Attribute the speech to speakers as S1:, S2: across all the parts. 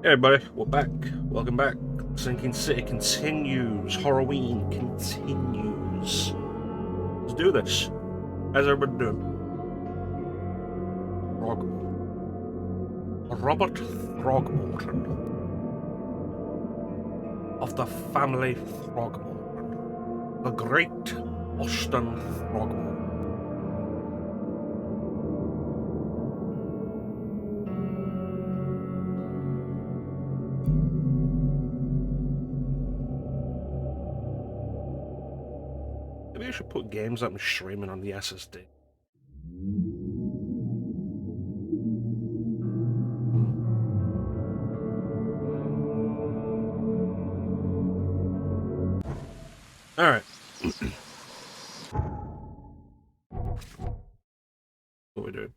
S1: Hey everybody, we're back. Welcome back. Sinking City continues. Horrorween continues. Let's do this. How's everybody doing? Robert Throgmorton. Of the family Throgmorton. The great Austin Throgmorton. Maybe I should put games that I'm streaming on the SSD. Alright. What we doing?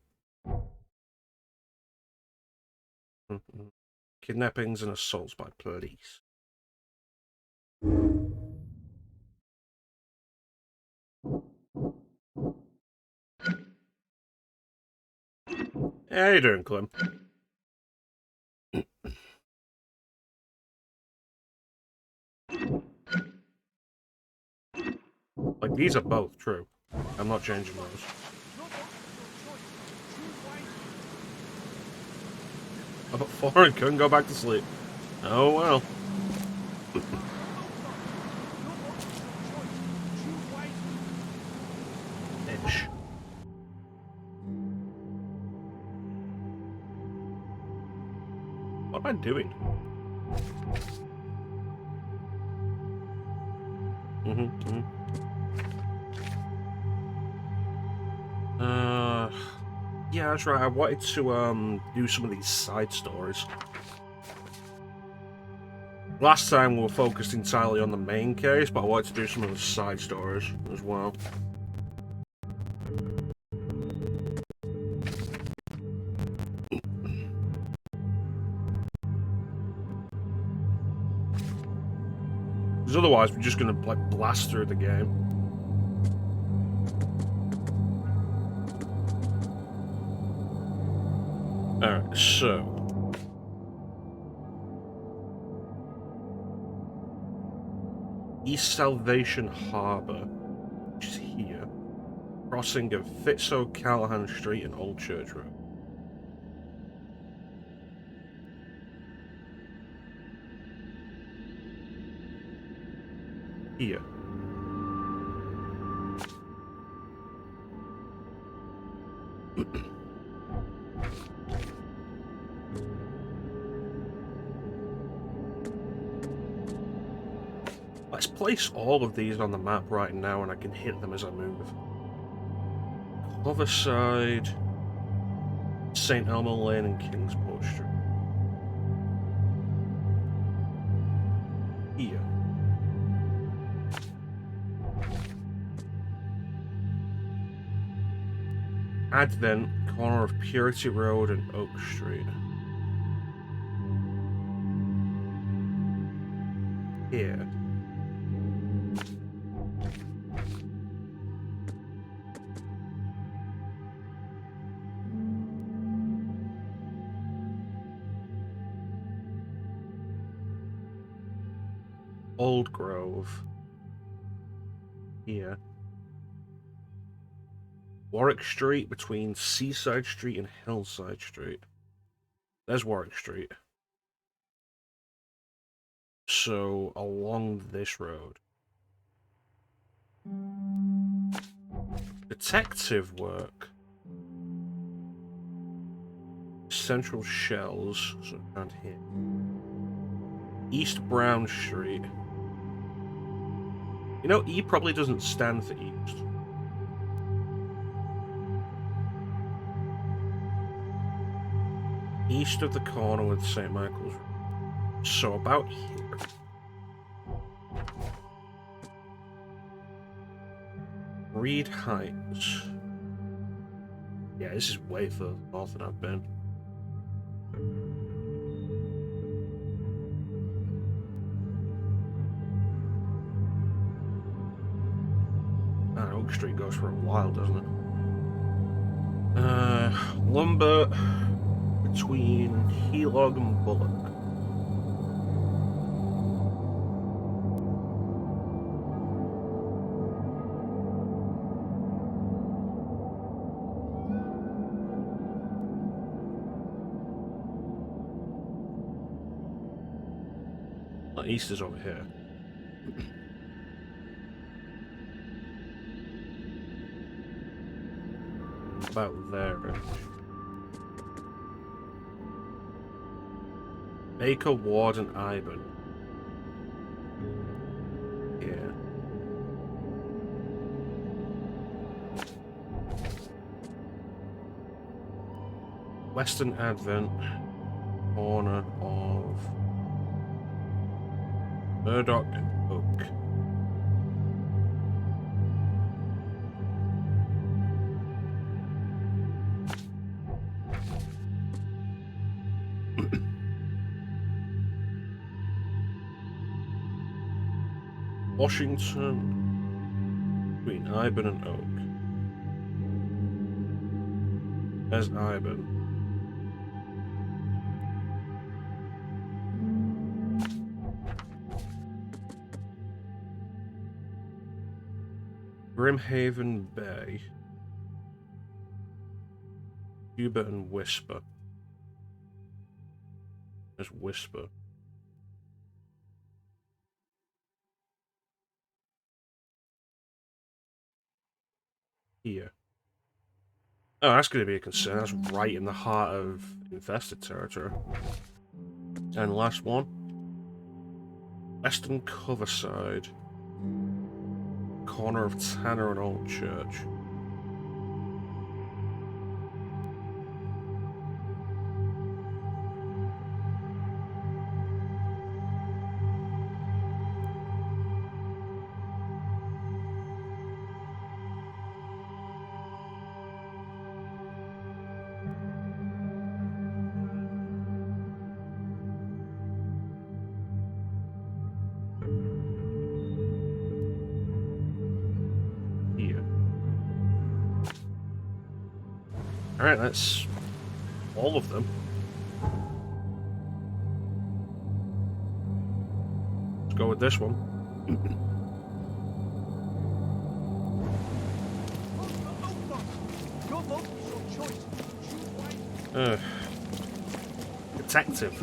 S1: Kidnappings and assaults by police. How you doing, Clem? Like, these are both true. I'm not changing those. I'm at 4 and couldn't go back to sleep. Oh well. Bitch. What am I doing? Yeah, that's right. I wanted to do some of these side stories. Last time we were focused entirely on the main case, but I wanted to do some of the side stories as well. Because otherwise we're just gonna like blast through the game. Alright, so East Salvation Harbour, which is here. Crossing of Fitz-O'Callahan Street and Old Church Road. Here. Let's place all of these on the map right now and I can hit them as I move. Other side, St. Elmo Lane and Kingsport Street. Here. Advent, corner of Purity Road and Oak Street. Here. Old Grove. Here. Warwick Street between Seaside Street and Hillside Street. There's Warwick Street. So, along this road. Detective work. Central Shells, so around here. East Brown Street. You know, E probably doesn't stand for East. East of the corner with St. Michael's. So about here. Reed Heights. Yeah, this is way further north than I've been. Oak Street goes for a while, doesn't it? Lumber between Helog and Bullock. East is over here. About there. Baker, Ward, and Ivan. Yeah. Western Advent, corner of Murdoch and Oak. Washington, between Ivan and Oak. There's Ivan. Grimhaven Bay. Cuba and Whisper. There's Whisper. Here. Oh, that's going to be a concern. That's right in the heart of infested territory. And last one. Western Coverside. Corner of Tanner and Old Church. Alright, that's all of them. Let's go with this one. Detective.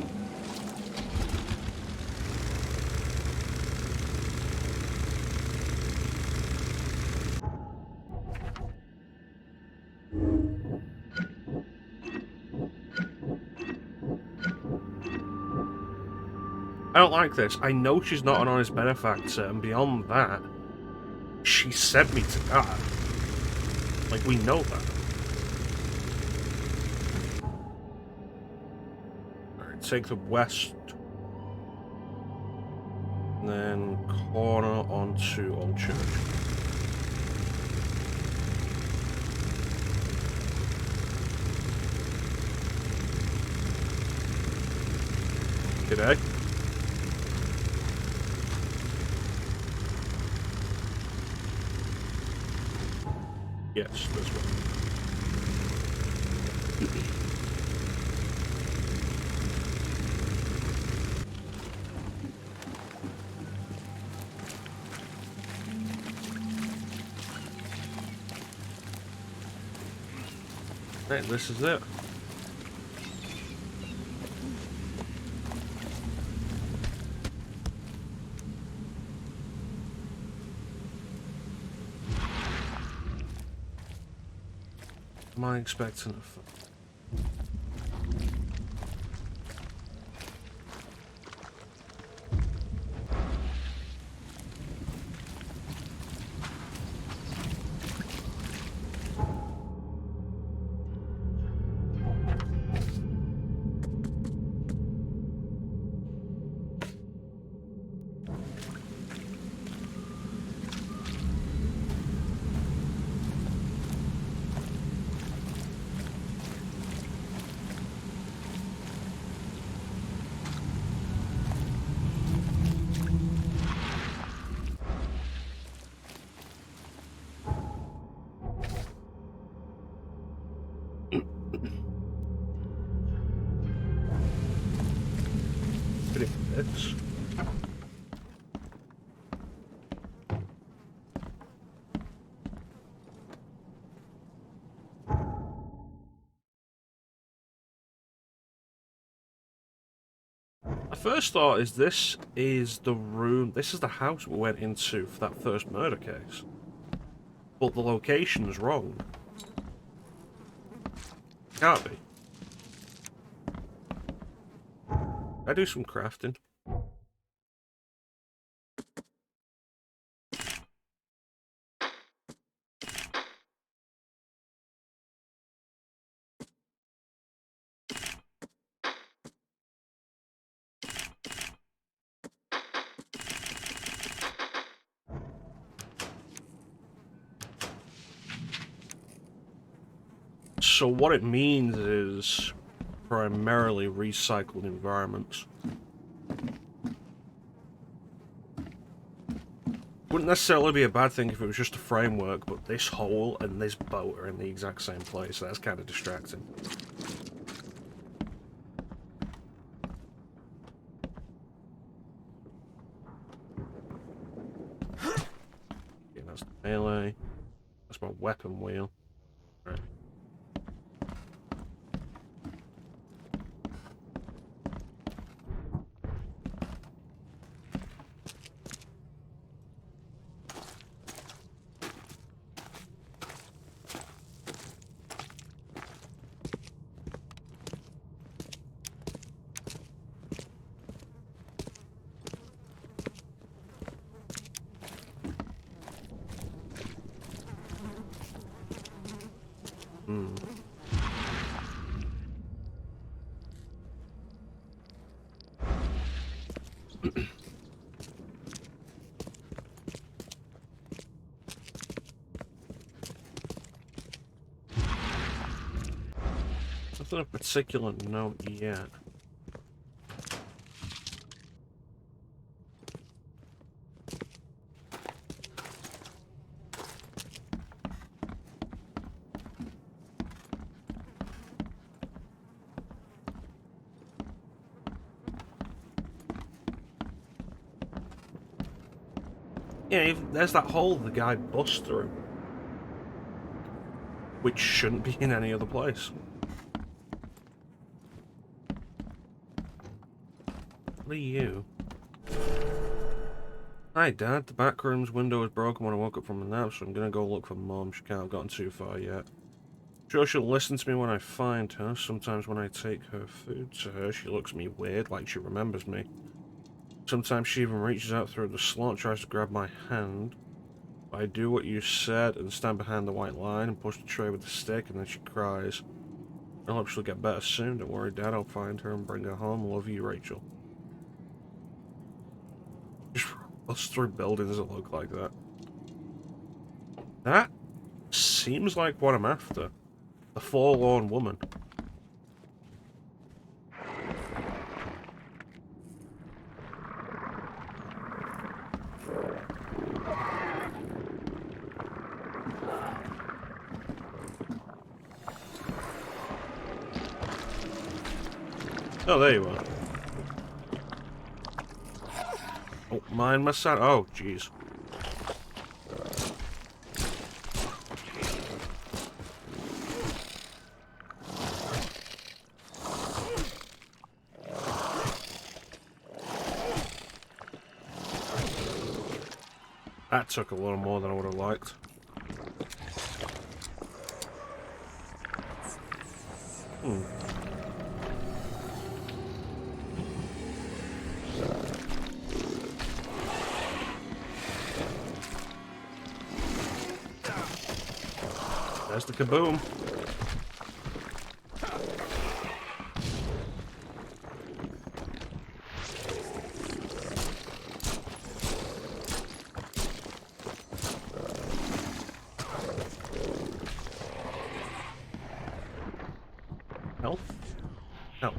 S1: I don't like this. I know she's not an honest benefactor, and beyond that, she sent me to that. Like, we know that. Alright, take the west. And then corner onto Old Church. G'day. Yes, this one. Right, this is it. Am I expecting a this? My first thought is this is the room, this is the house we went into for that first murder case. But the location's wrong. Can't be. I do some crafting. So what it means is primarily recycled environments. Wouldn't necessarily be a bad thing if it was just a framework, but this hole and this boat are in the exact same place, so that's kind of distracting. Okay, that's the melee. That's my weapon wheel. Right. Nothing of particular note yet. Yeah, there's that hole the guy bust through. Which shouldn't be in any other place. What are you? Hi Dad, the back room's window was broken when I woke up from a nap, so I'm gonna go look for Mom. She can't have gotten too far yet. Sure, she'll listen to me when I find her. Sometimes when I take her food to her, she looks at me weird, like she remembers me. Sometimes she even reaches out through the slot and tries to grab my hand. I do what you said and stand behind the white line and push the tray with the stick, and then she cries. I hope she'll get better soon. Don't worry, Dad. I'll find her and bring her home. Love you, Rachel. Just bust through buildings that look like that. That seems like what I'm after. The forlorn woman. Oh, there you are. Oh, mind my son. Oh, jeez. That took a little more than I would have liked. There's the kaboom. Health? Health.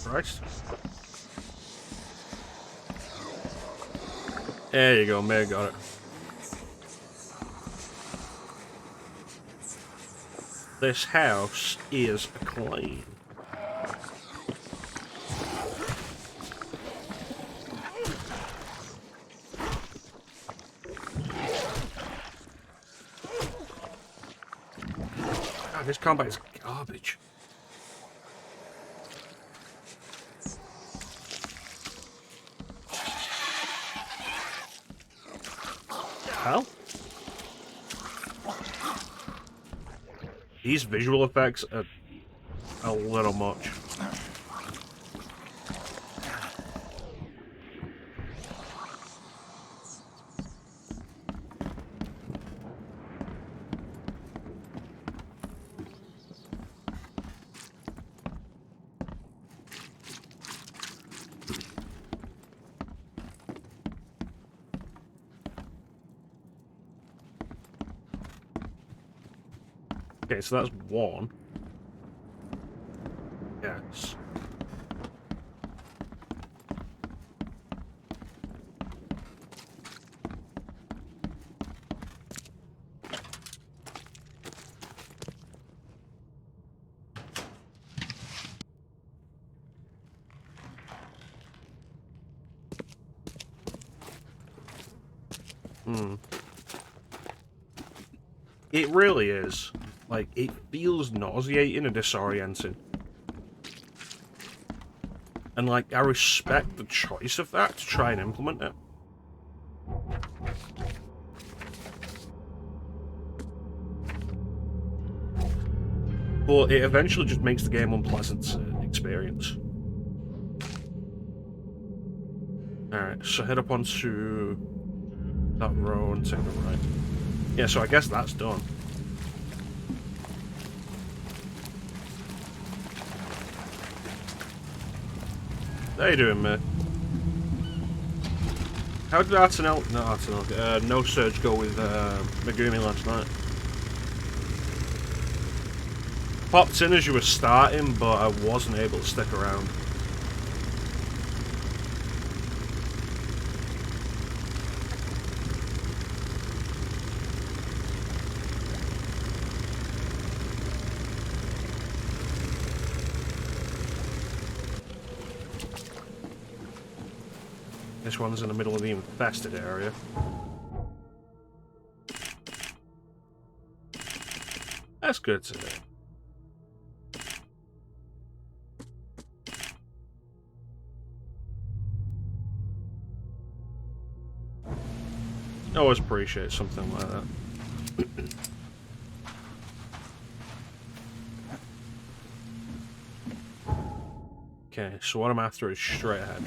S1: Christ. There you go, Meg got it. This house is clean. God, this combat is garbage. Hell? These visual effects are a little much. Okay, so that's one. Yes. It really is. Like, it feels nauseating and disorienting. And, like, I respect the choice of that to try and implement it. But it eventually just makes the game unpleasant to experience. Alright, so head up onto that road and take the right. Yeah, so I guess that's done. How you doing, mate? How did No Surge go with Megumi last night? Popped in as you were starting, but I wasn't able to stick around. This one's in the middle of the infested area. That's good today. I always appreciate something like that. Okay, so what I'm after is straight ahead.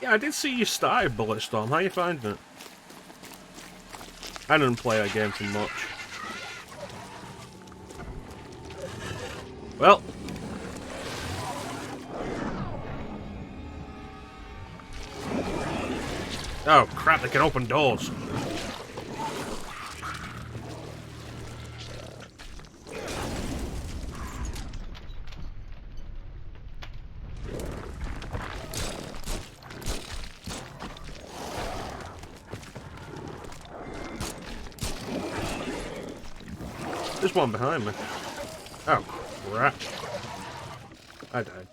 S1: Yeah, I did see you started Bulletstorm. How you finding it? I didn't play that game for much. Well. Oh crap, they can open doors. There's one behind me. Oh, crap. I died.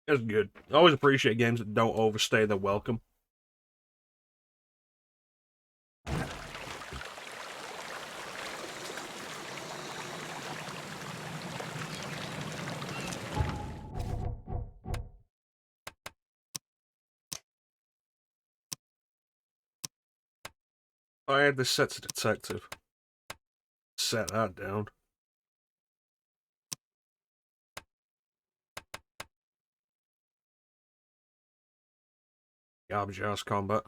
S1: That's good. I always appreciate games that don't overstay their welcome. I had this set to detective. Set that down. Garbage ass combat.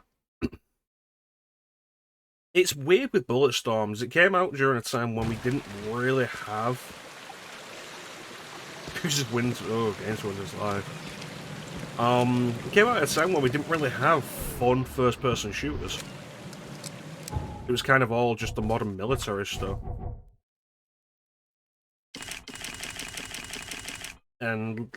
S1: It's weird with Bulletstorms. It came out during a time when we didn't really have. Who just wins? Oh, Games Wins Live. It came out at a time when we didn't really have fun first-person shooters. It was kind of all just the modern military stuff. And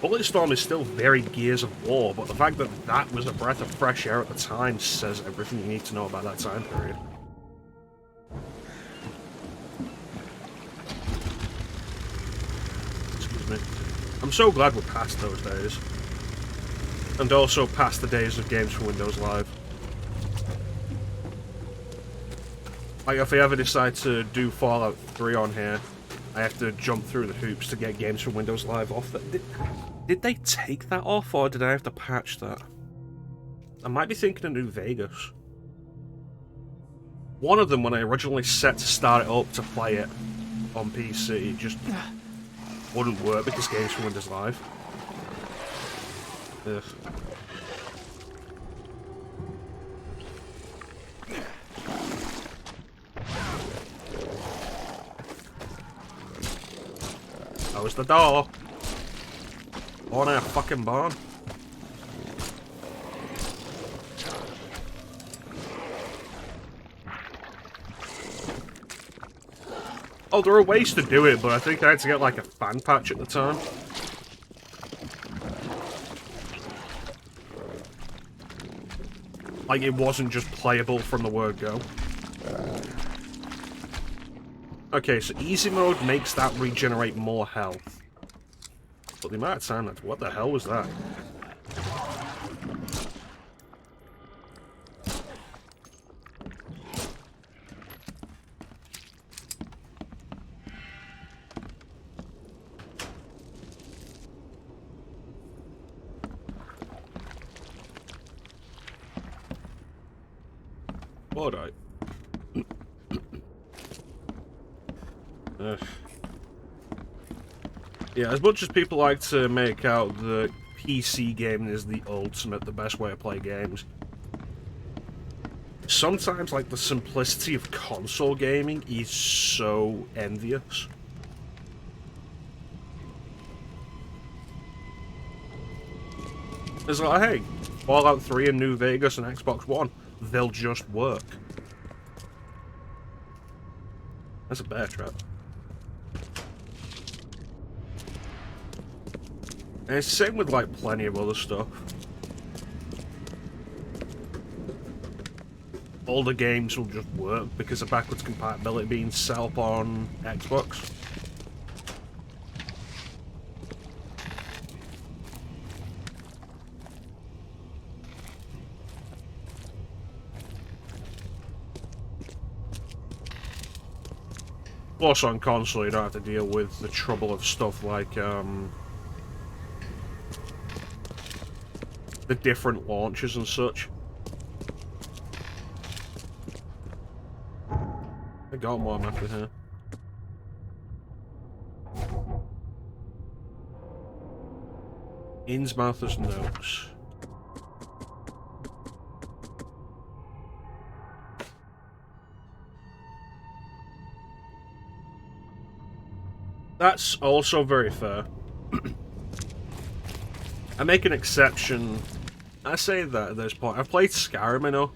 S1: Bulletstorm is still very Gears of War, but the fact that that was a breath of fresh air at the time says everything you need to know about that time period. Excuse me. I'm so glad we're past those days. And also past the days of games for Windows Live. Like, if I ever decide to do Fallout 3 on here, I have to jump through the hoops to get games from Windows Live off. Did they take that off, or did I have to patch that? I might be thinking of New Vegas. One of them, when I originally set to start it up to play it on PC, it just wouldn't work because games from Windows Live. Ugh. Close the door. On our fucking barn. Oh, there are ways to do it, but I think I had to get like a fan patch at the time. Like, it wasn't just playable from the word go. Okay, so easy mode makes that regenerate more health. But the amount of time that's... What the hell was that? Alright. Yeah, as much as people like to make out that PC gaming is the ultimate, the best way to play games, sometimes, like, the simplicity of console gaming is so envious. It's like, hey, Fallout 3 and New Vegas and Xbox One, they'll just work. That's a bear trap. And it's the same with, like, plenty of other stuff. All the games will just work because of backwards compatibility being set up on Xbox. Plus, on console, you don't have to deal with the trouble of stuff like, the different launchers and such. I got more after here. Innsmouth's notes. That's also very fair. I make an exception. I say that at this point. I've played Skyrim enough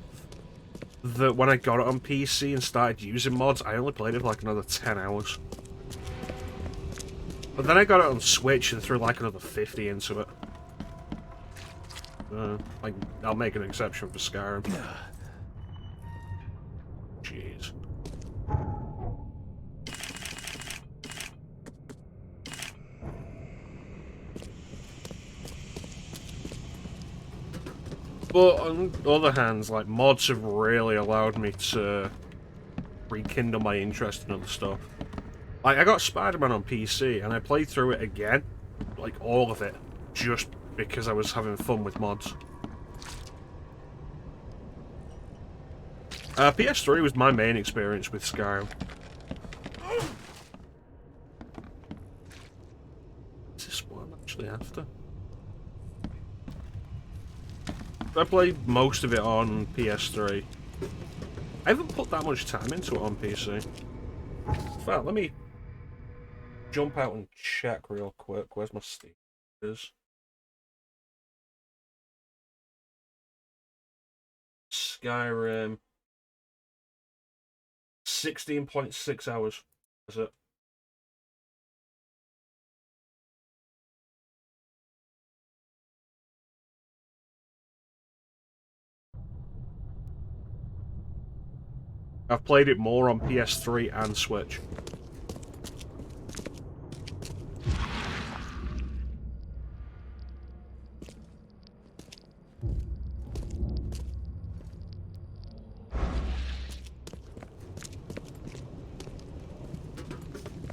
S1: that when I got it on PC and started using mods, I only played it for like another 10 hours. But then I got it on Switch and threw like another 50 into it. Like, I'll make an exception for Skyrim. Jeez. But on the other hand, like, mods have really allowed me to rekindle my interest in other stuff. Like, I got Spider-Man on PC, and I played through it again, like, all of it, just because I was having fun with mods. PS3 was my main experience with Skyrim. Is this what I'm actually after? I played most of it on PS3. I haven't put that much time into it on PC. In fact, let me jump out and check real quick. Where's my Steam? Skyrim. 16.6 hours. Is it? I've played it more on PS3 and Switch.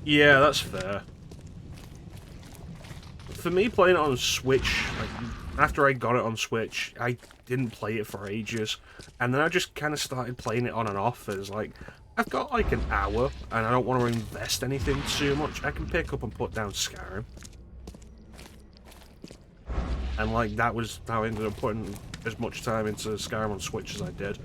S1: Yeah, that's fair. For me, playing it on Switch, like, after I got it on Switch, I didn't play it for ages. And then I just kind of started playing it on and off as, like, I've got, like, an hour, and I don't want to invest anything too much. I can pick up and put down Skyrim. And, like, that was how I ended up putting as much time into Skyrim on Switch as I did.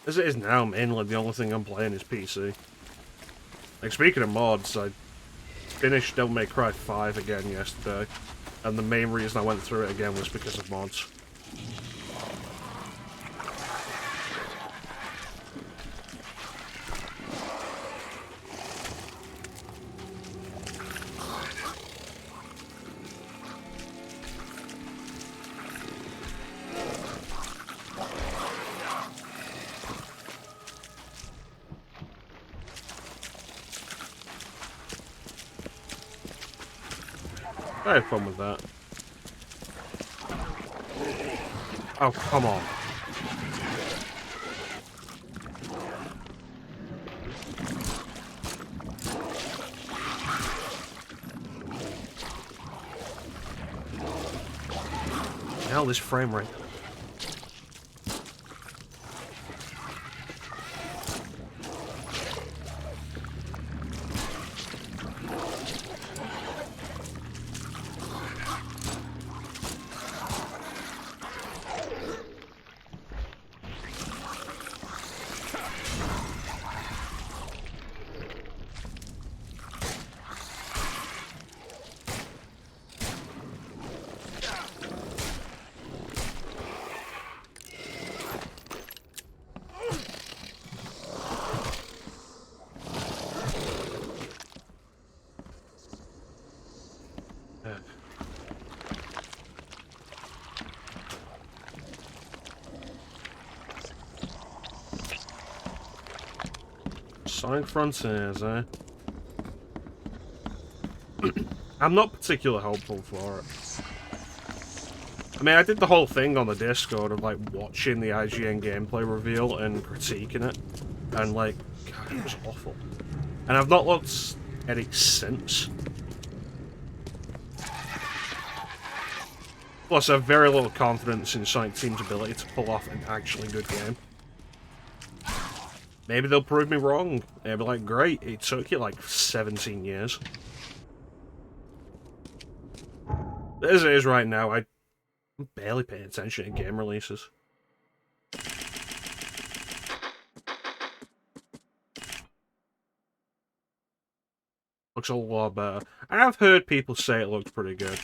S1: As it is now, mainly the only thing I'm playing is PC. Like, speaking of mods, I finished Devil May Cry 5 again yesterday, and the main reason I went through it again was because of mods. I had fun with that. Oh, come on. Hell, this frame rate. Sonic Frontiers, eh? I'm not particularly hopeful for it. I mean, I did the whole thing on the Discord of, like, watching the IGN gameplay reveal and critiquing it. And, like, God, it was awful. And I've not looked at it since. Plus, I have very little confidence in Sonic Team's ability to pull off an actually good game. Maybe they'll prove me wrong. They'll be like, great, it took you like 17 years. As it is right now, I'm barely paying attention to game releases. Looks a lot better. I have heard people say it looks pretty good.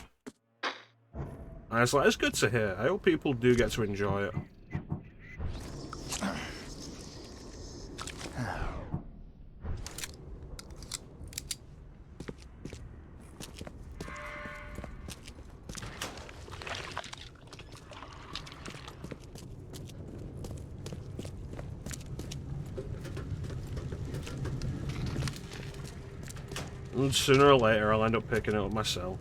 S1: And it's like, it's good to hear. I hope people do get to enjoy it. And sooner or later, I'll end up picking it up myself.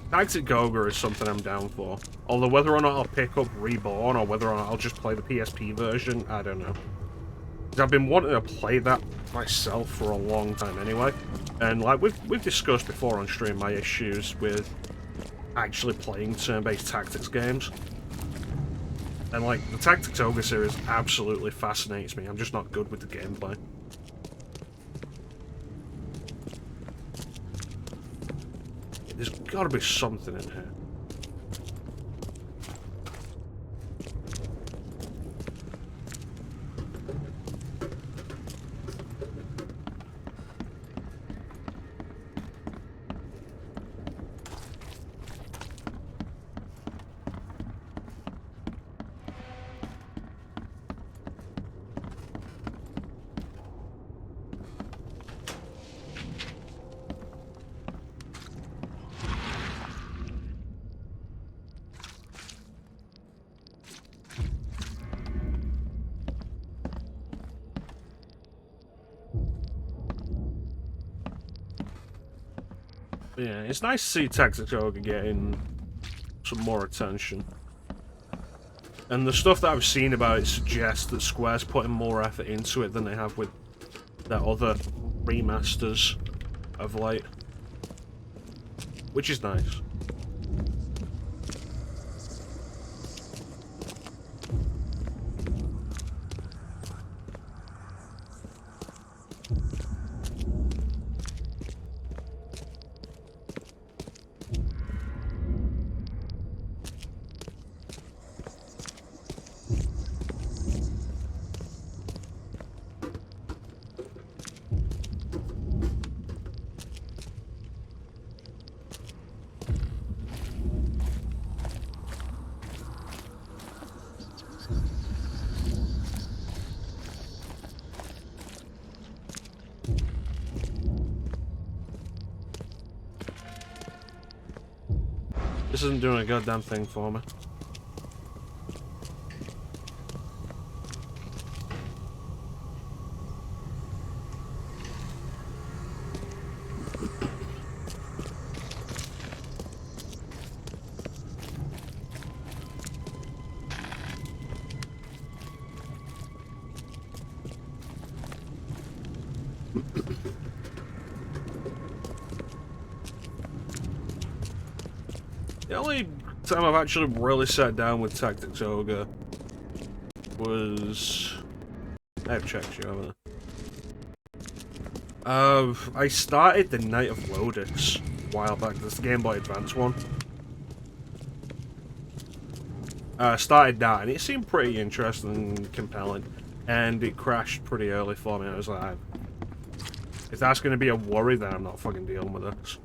S1: Tactic Ogre is something I'm down for. Although whether or not I'll pick up Reborn, or whether or not I'll just play the PSP version, I don't know. I've been wanting to play that myself for a long time anyway. And like we've discussed before on stream my issues with actually playing turn-based tactics games. And like the Tactics Ogre series absolutely fascinates me. I'm just not good with the gameplay. There's gotta be something in here. Yeah, it's nice to see Tactics Ogre getting some more attention. And the stuff that I've seen about it suggests that Square's putting more effort into it than they have with their other remasters of late. Which is nice. This isn't doing a goddamn thing for me. The only time I've actually really sat down with Tactics Ogre was... I have checked you over there. I started the Night of Lodix a while back. This Game Boy Advance one. Started that, and it seemed pretty interesting and compelling. And it crashed pretty early for me. I was like, if that's going to be a worry, then I'm not fucking dealing with this.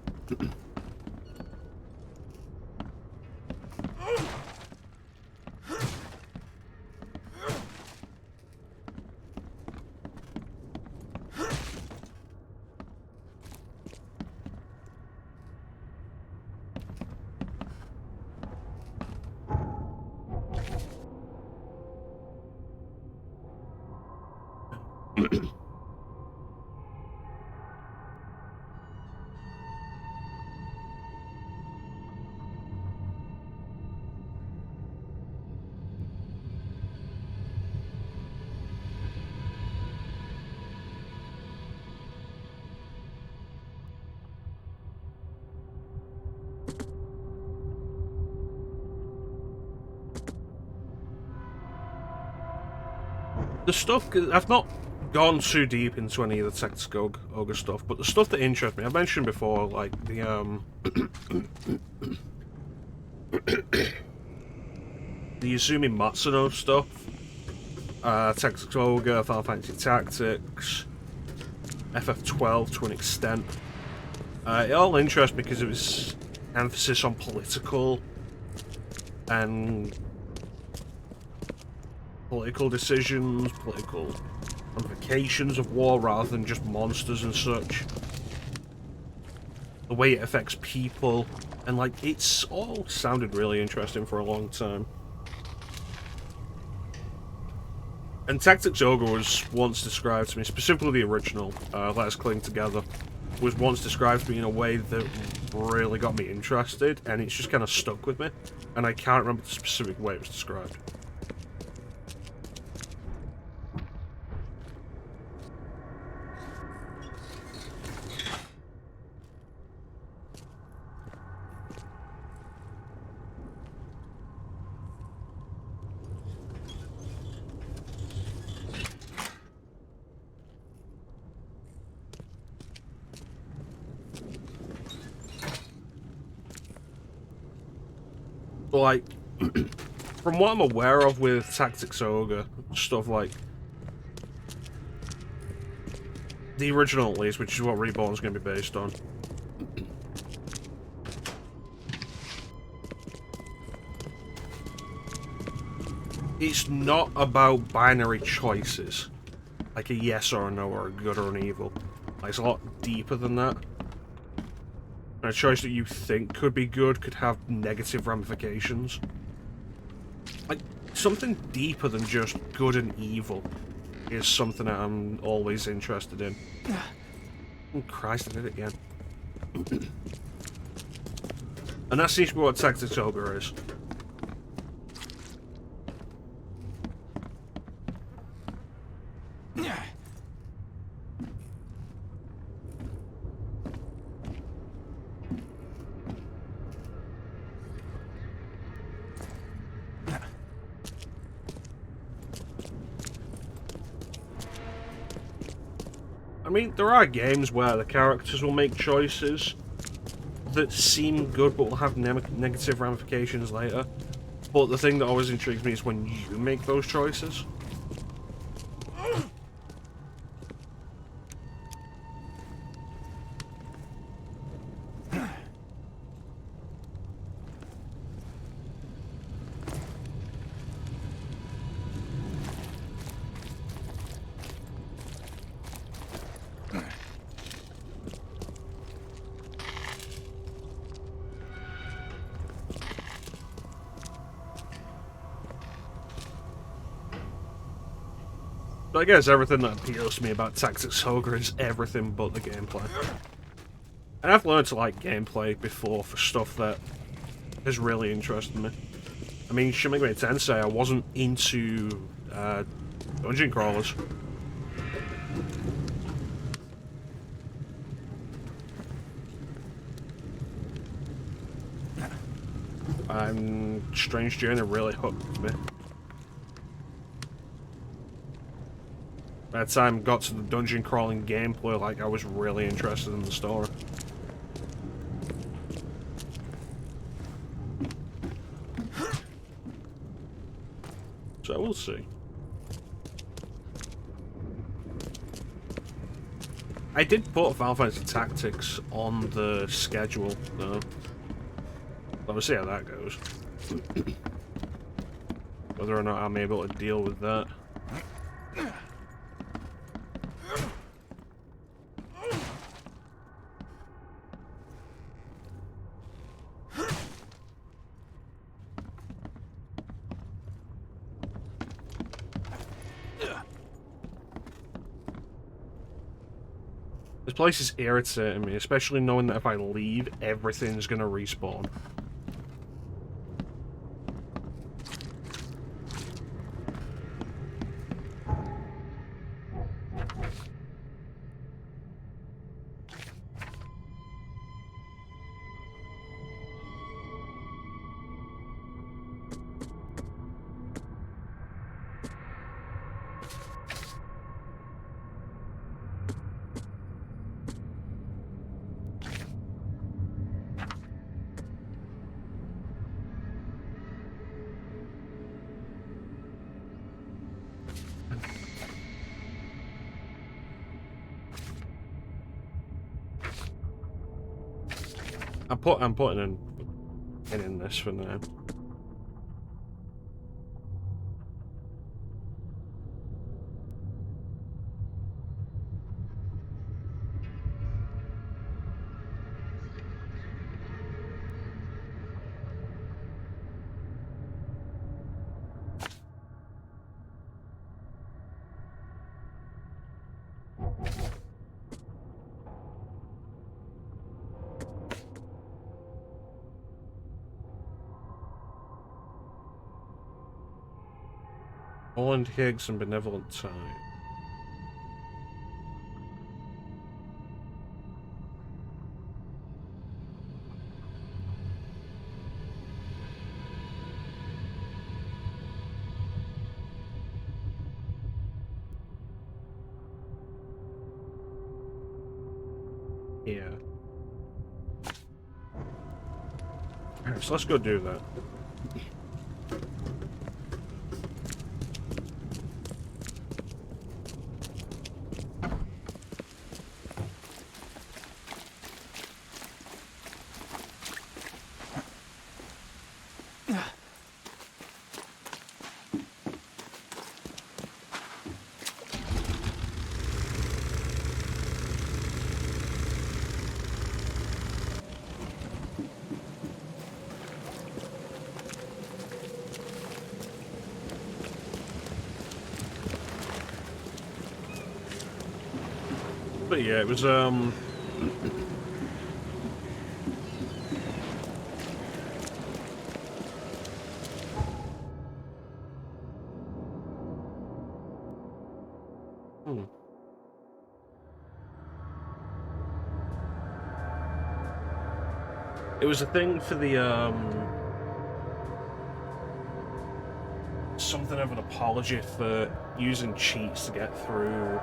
S1: The stuff, I've not gone too deep into any of the Tactics Ogre stuff, but the stuff that interests me, I've mentioned before, like the the Izumi Matsuno stuff, Tactics Ogre, Final Fantasy Tactics, FF12 to an extent. It all interests me because of its emphasis on political decisions, political ramifications of war rather than just monsters and such. The way it affects people, and like, it's all sounded really interesting for a long time. And Tactics Ogre was once described to me, specifically the original, Let Us Cling Together, was once described to me in a way that really got me interested, and it's just kind of stuck with me, and I can't remember the specific way it was described. like, from what I'm aware of with Tactics Ogre, stuff like the original at least, which is what Reborn's going to be based on. It's not about binary choices, like a yes or a no or a good or an evil. Like, it's a lot deeper than that. And a choice that you think could be good could have negative ramifications. Like, something deeper than just good and evil is something that I'm always interested in. Oh Christ, I did it again. And that seems to be what Tactics Ogre is. I mean, there are games where the characters will make choices that seem good but will have negative ramifications later. But the thing that always intrigues me is when you make those choices. I guess everything that appeals to me about Tactics Ogre is everything but the gameplay. And I've learned to like gameplay before for stuff that has really interested me. I mean, Shin Megami Tensei, I wasn't into dungeon crawlers. And Strange Journey really hooked me. By the time I got to the dungeon crawling gameplay, like, I was really interested in the story. So we'll see. I did put Final Fantasy Tactics on the schedule, though. So we'll see how that goes. Whether or not I'm able to deal with that. This place is irritating me, especially knowing that if I leave, everything's gonna respawn. I'm putting in this for now. Holland Higgs and Benevolent Tide. Yeah. So let's go do that. But yeah, it was, It was a thing for the, something of an apology for using cheats to get through.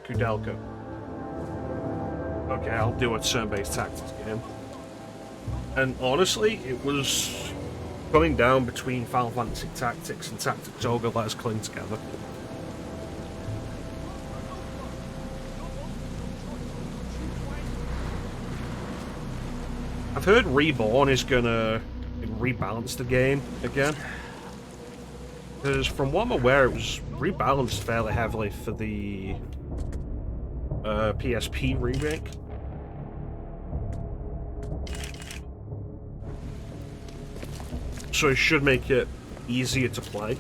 S1: Kudelka. Okay, I'll do a turn-based tactics game. And honestly, it was coming down between Final Fantasy Tactics and Tactics Ogre Let Us Cling Together. I've heard Reborn is gonna rebalance the game again. Because from what I'm aware, it was rebalanced fairly heavily for the PSP remake. So it should make it easier to play.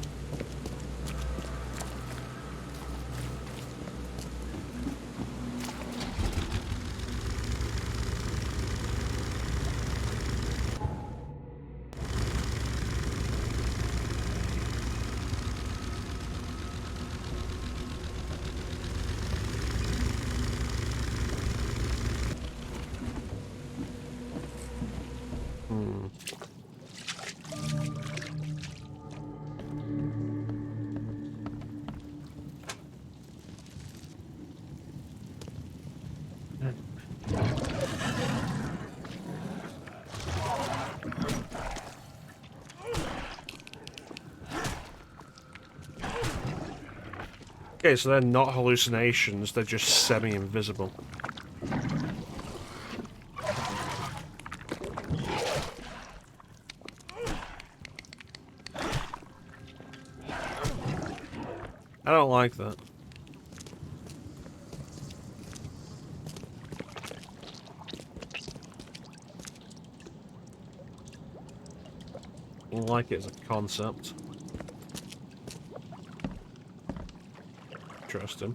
S1: Okay, so they're not hallucinations, they're just semi-invisible. I don't like that. I don't like it as a concept. Interesting.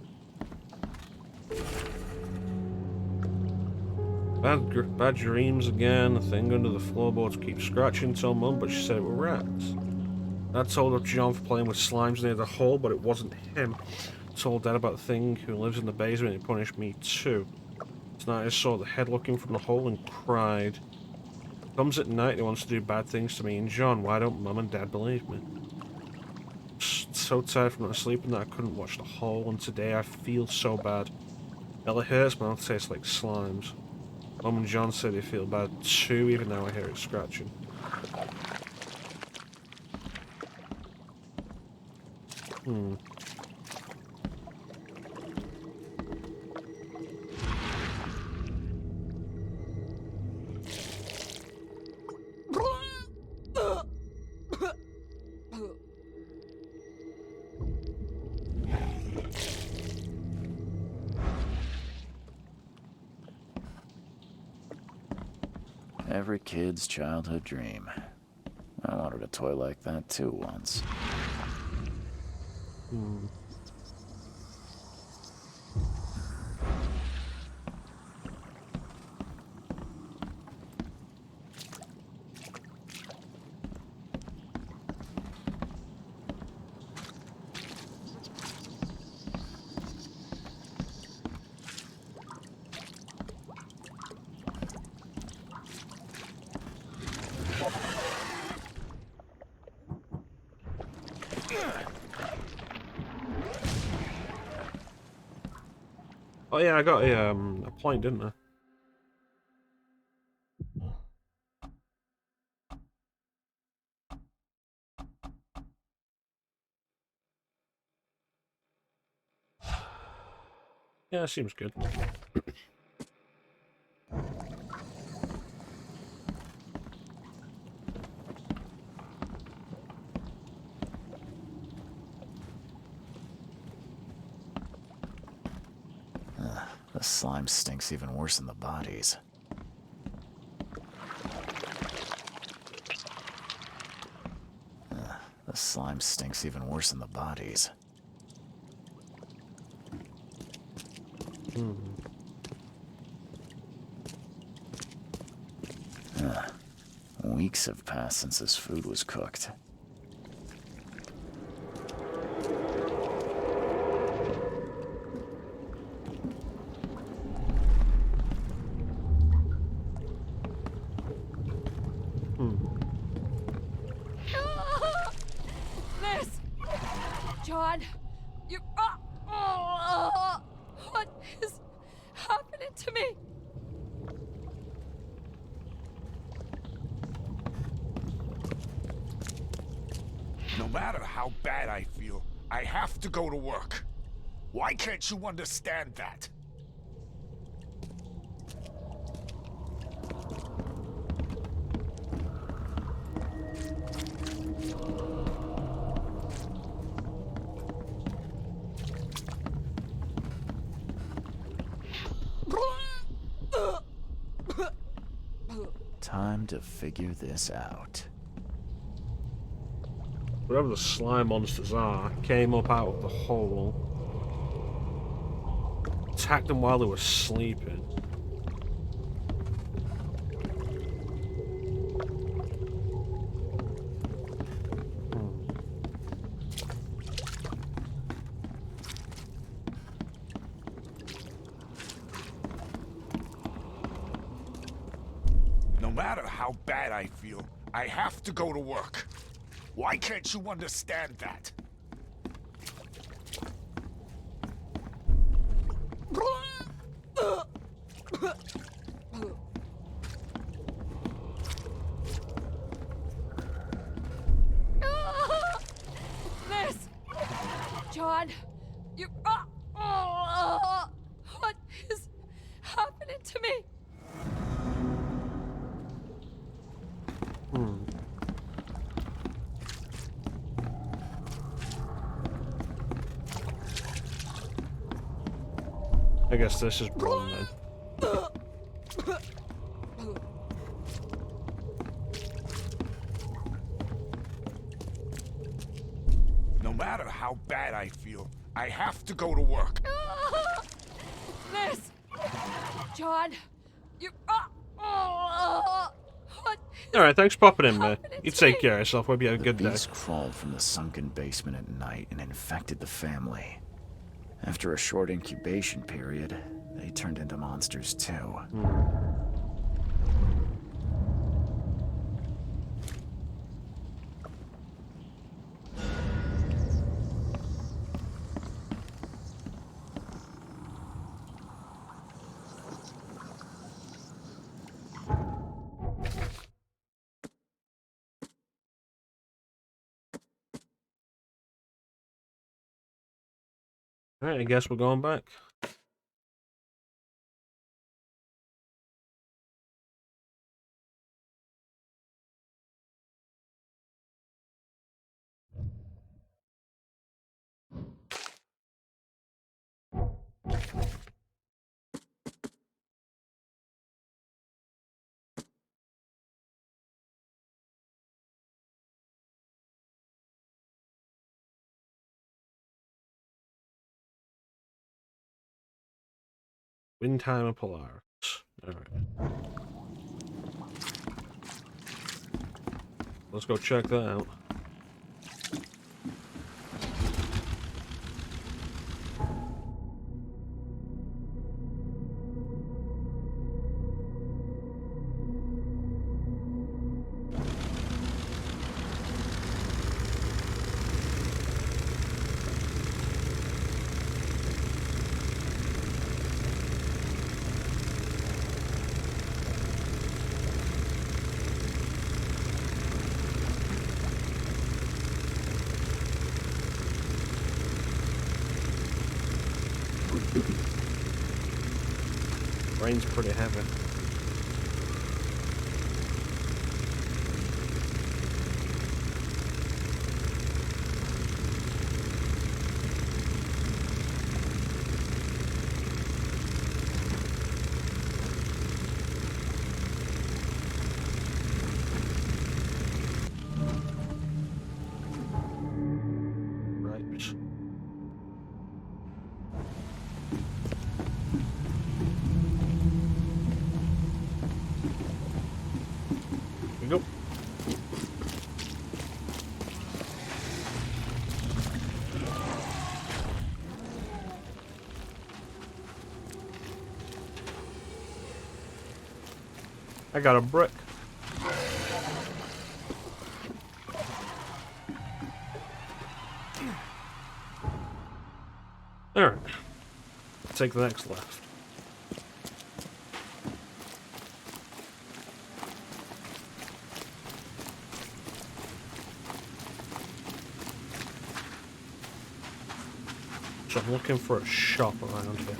S1: Bad dreams again. The thing under the floorboards keeps scratching. Told Mum, but she said it were rats. Dad told up John for playing with slimes near the hole, but it wasn't him. Told Dad about the thing who lives in the basement and he punished me too. Tonight I saw the head looking from the hole and cried. Comes at night and he wants to do bad things to me and John. Why don't Mum and Dad believe me? So tired from not sleeping that I couldn't watch the hole, and today I feel so bad. Belly hurts, my mouth tastes like slimes. Mum and John said they feel bad too, even though I hear it scratching.
S2: Every kid's childhood dream. I wanted a toy like that too once.
S1: Oh yeah, I got a point, didn't I? Yeah, seems good.
S2: The slime stinks even worse than the bodies. The slime stinks even worse than the bodies. Weeks have passed since this food was cooked.
S3: Miss! John! You... what is happening to me?
S4: No matter how bad I feel, I have to go to work. Why can't you understand that?
S2: Time to figure this out.
S1: Whatever the slime monsters are, came up out of the hole. Attacked them while they were sleeping.
S4: No matter how bad I feel, I have to go to work. Why can't you understand that?
S3: Miss! John! You... what is happening to me?
S1: I guess this is wrong then.
S4: No matter how bad I feel, I have to go to work.
S3: Miss! John! You... what is
S1: Alright, thanks for popping in, man.
S3: happening
S1: You
S3: to
S1: take
S3: me?
S1: care of yourself. Hope you have a good day.
S2: Beast crawled from the sunken basement at night and infected the family. After a short incubation period, they turned into monsters too.
S1: Alright, I guess we're going back. Windtimer Polaris. Alright. Let's go check that out. Rain's pretty heavy. I got a brick. Alright. Take the next left. So I'm looking for a shop around here.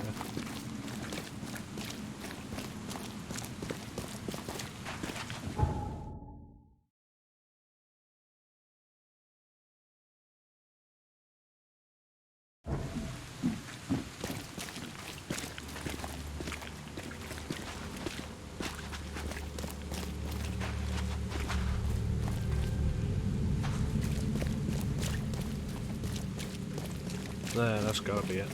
S1: There, that's gotta be it.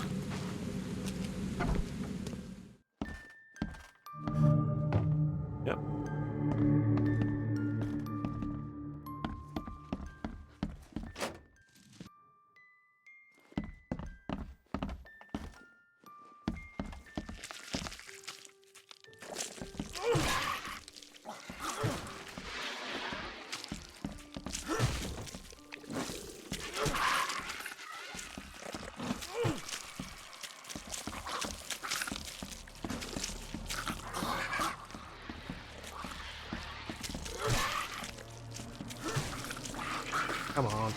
S1: Yep. Come on.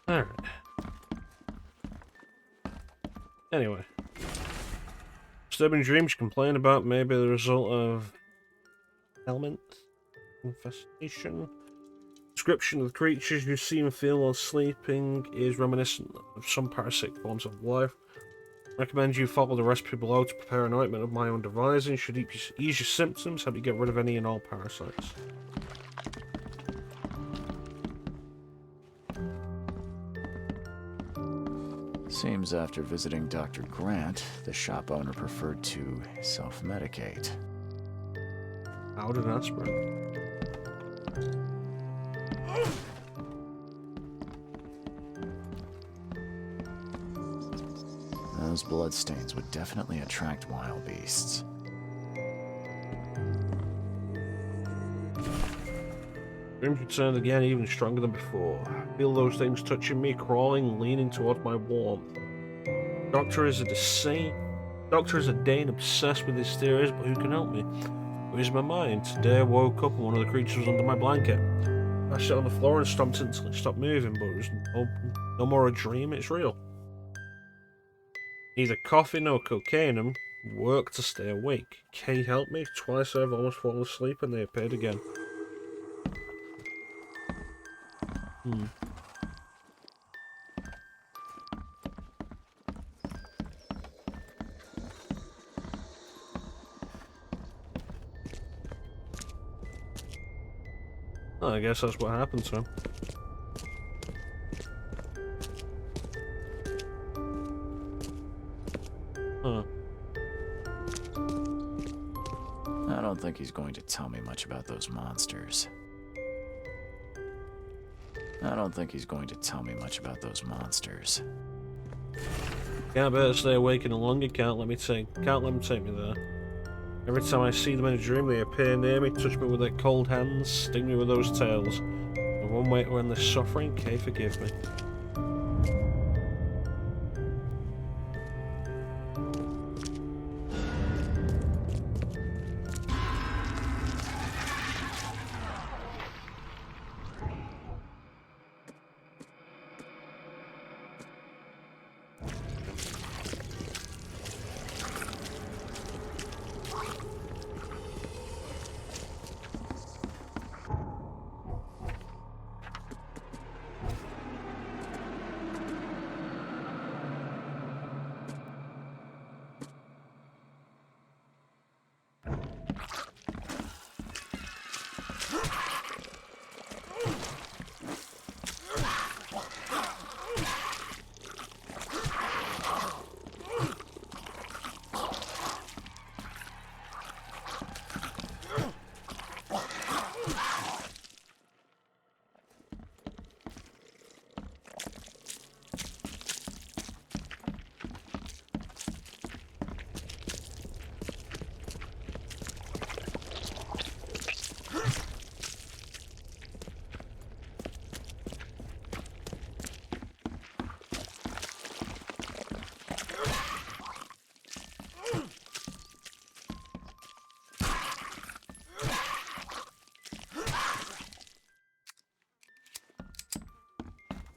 S1: Alright. Anyway. Disturbing dreams you complain about may be the result of ailment, infestation. Description of the creatures you see and feel while sleeping is reminiscent of some parasitic forms of life. Recommend you follow the recipe below to prepare an ointment of my own devising. Should ease your symptoms, help you get rid of any and all parasites.
S2: Seems after visiting Dr. Grant, the shop owner preferred to self-medicate.
S1: Out an aspirin.
S2: Those bloodstains would definitely attract wild beasts.
S1: Dreams returned again, even stronger than before. I feel those things touching me, crawling, leaning towards my warmth. Doctor is a Dane obsessed with his theories, but who can help me? Where's my mind? Today I woke up and one of the creatures was under my blanket. I sat on the floor and stomped until it stopped moving, but it was no more a dream, it's real. Neither coffee nor cocaine work to stay awake. Kay helped me. Twice I've almost fallen asleep and they appeared again. I guess that's what happened to him. Huh.
S2: I don't think he's going to tell me much about those monsters. Can't
S1: better stay awake any longer, can't let them take me there. Every time I see them in a dream, they appear near me, touch me with their cold hands, sting me with those tails. And one way to end this suffering, Kay, forgive me.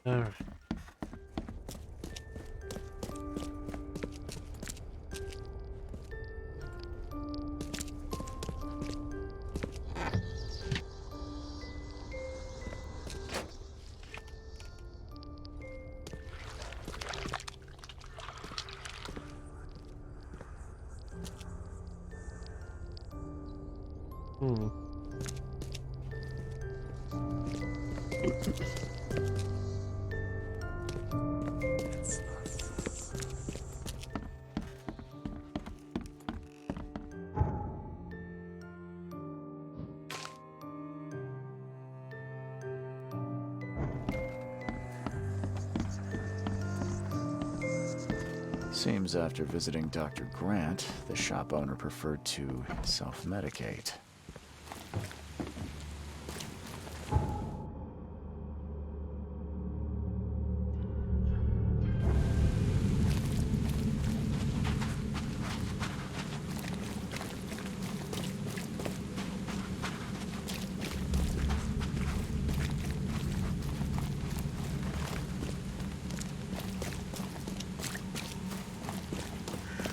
S1: Alright.
S2: Seems after visiting Dr. Grant, the shop owner preferred to self-medicate.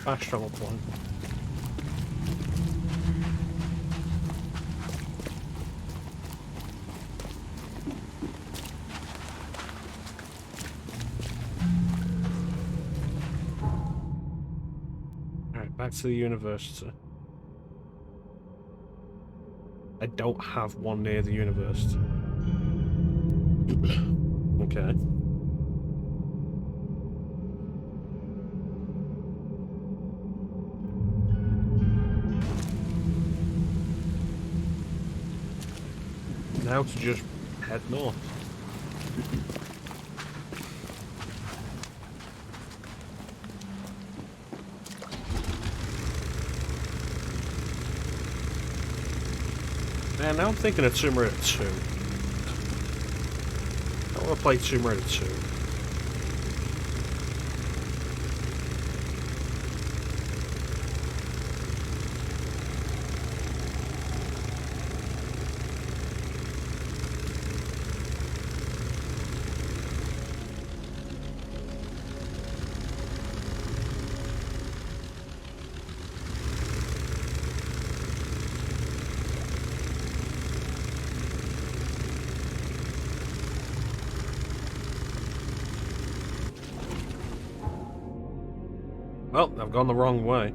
S1: Fast travel point. Alright, back to the university. I don't have one near the university. Okay. Now to just head north. Man, now I'm thinking of Tomb Raider 2. I want to play Tomb Raider 2. Well, I've gone the wrong way.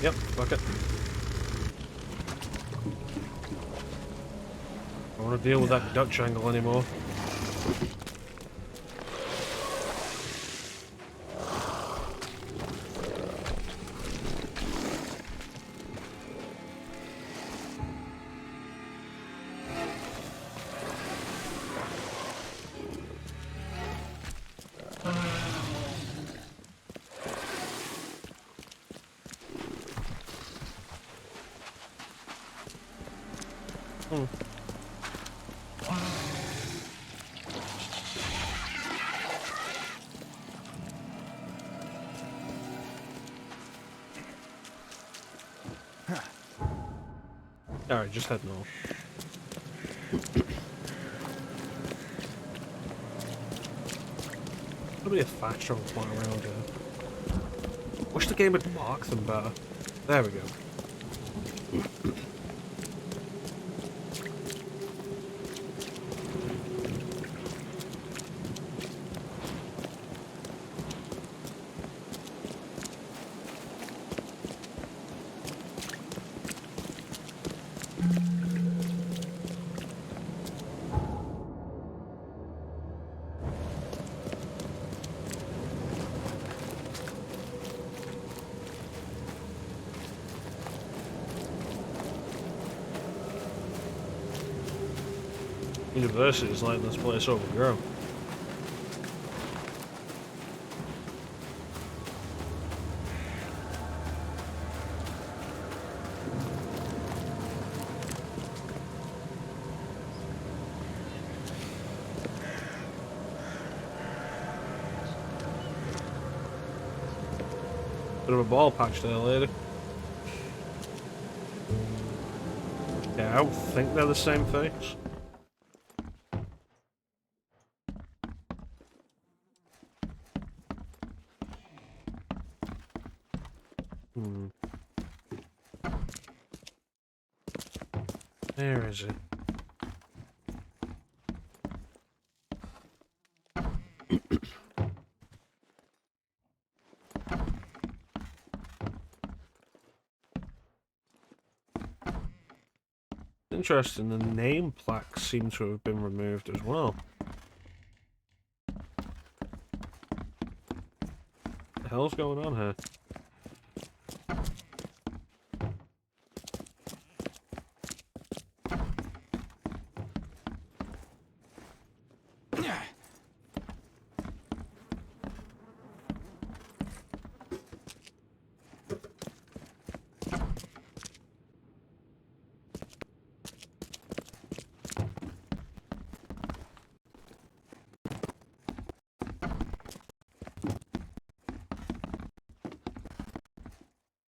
S1: Yep, fuck it. I don't want to deal with that Dutch angle anymore. Alright, just head north. There'll be a fast travel point around here. Wish the game would mark them better. There we go. University is letting this place overgrow. Bit of a ball patch there, lady. Yeah, I don't think they're the same face. Where is it? Interesting, the name plaques seem to have been removed as well. What the hell's going on here?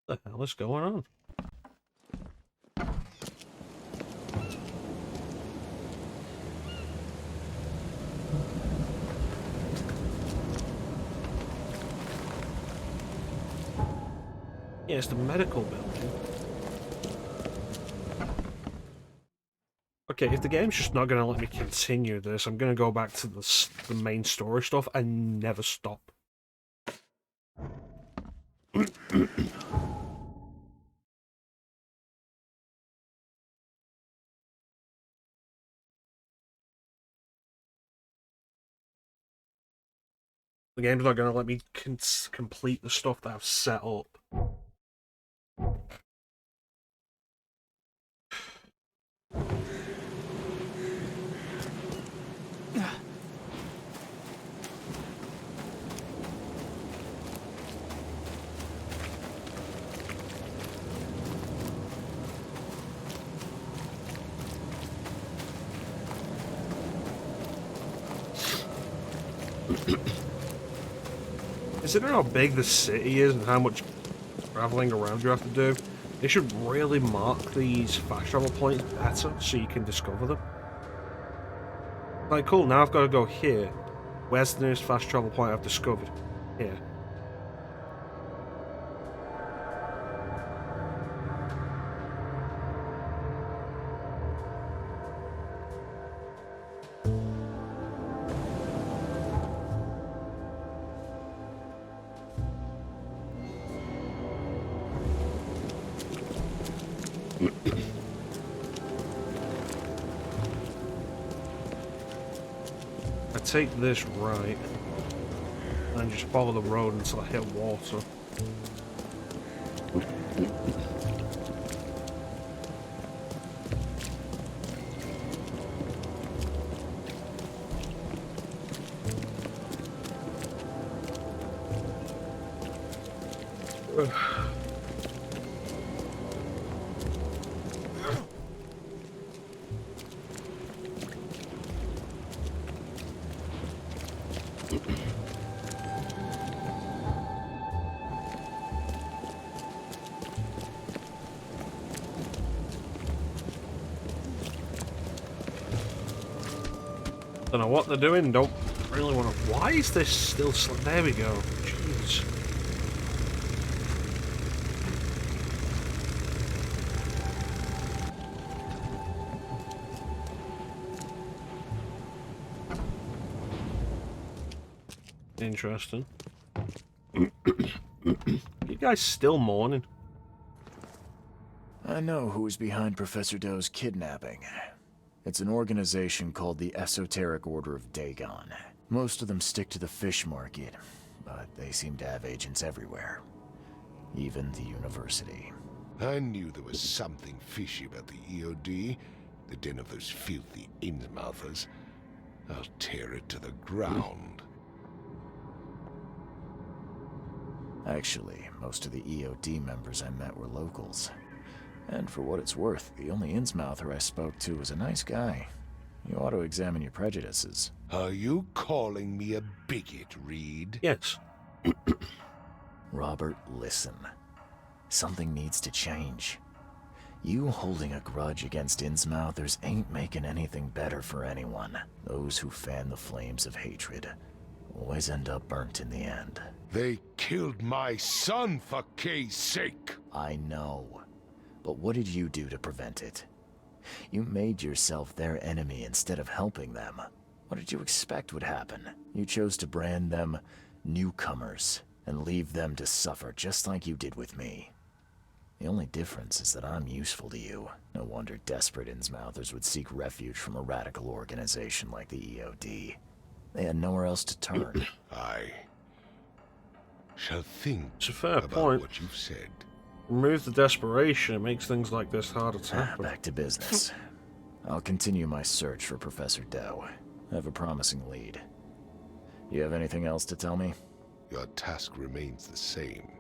S1: What the hell is going on? Yeah, it's the medical building. Okay, if the game's just not going to let me continue this, I'm going to go back to the main story stuff and never stop. The game's not going to let me complete the stuff that I've set up. Considering how big the city is and how much travelling around you have to do, they should really mark these fast travel points better so you can discover them. Like, cool, now I've got to go here. Where's the nearest fast travel point I've discovered? Here. I take this right and just follow the road until I hit water. Don't know what they're doing, don't really want to... Why is this still... There we go. Jeez. Interesting. You guys still mourning?
S2: I know who is behind Professor Doe's kidnapping. It's an organization called the Esoteric Order of Dagon. Most of them stick to the fish market, but they seem to have agents everywhere. Even the university.
S5: I knew there was something fishy about the EOD. the den of those filthy Innsmouthers, I'll tear it to the ground.
S2: Actually, most of the EOD members I met were locals. And for what it's worth, the only Innsmouther I spoke to was a nice guy. You ought to examine your prejudices.
S5: Are you calling me a bigot, Reed?
S1: Yes.
S2: Robert, listen. Something needs to change. You holding a grudge against Innsmouthers ain't making anything better for anyone. Those who fan the flames of hatred always end up burnt in the end.
S5: They killed my son, for Kay's sake!
S2: I know. But what did you do to prevent it? You made yourself their enemy instead of helping them. What did you expect would happen? You chose to brand them newcomers and leave them to suffer just like you did with me. The only difference is that I'm useful to you. No wonder desperate Innsmouthers would seek refuge from a radical organization like the EOD. They had nowhere else to turn.
S5: I shall think
S1: It's a fair
S5: about
S1: point.
S5: what you've said.
S1: Remove the desperation, it makes things like this harder to happen.
S2: Back to business. I'll continue my search for Professor Doe. I have a promising lead. You have anything else to tell me?
S5: Your task remains the same.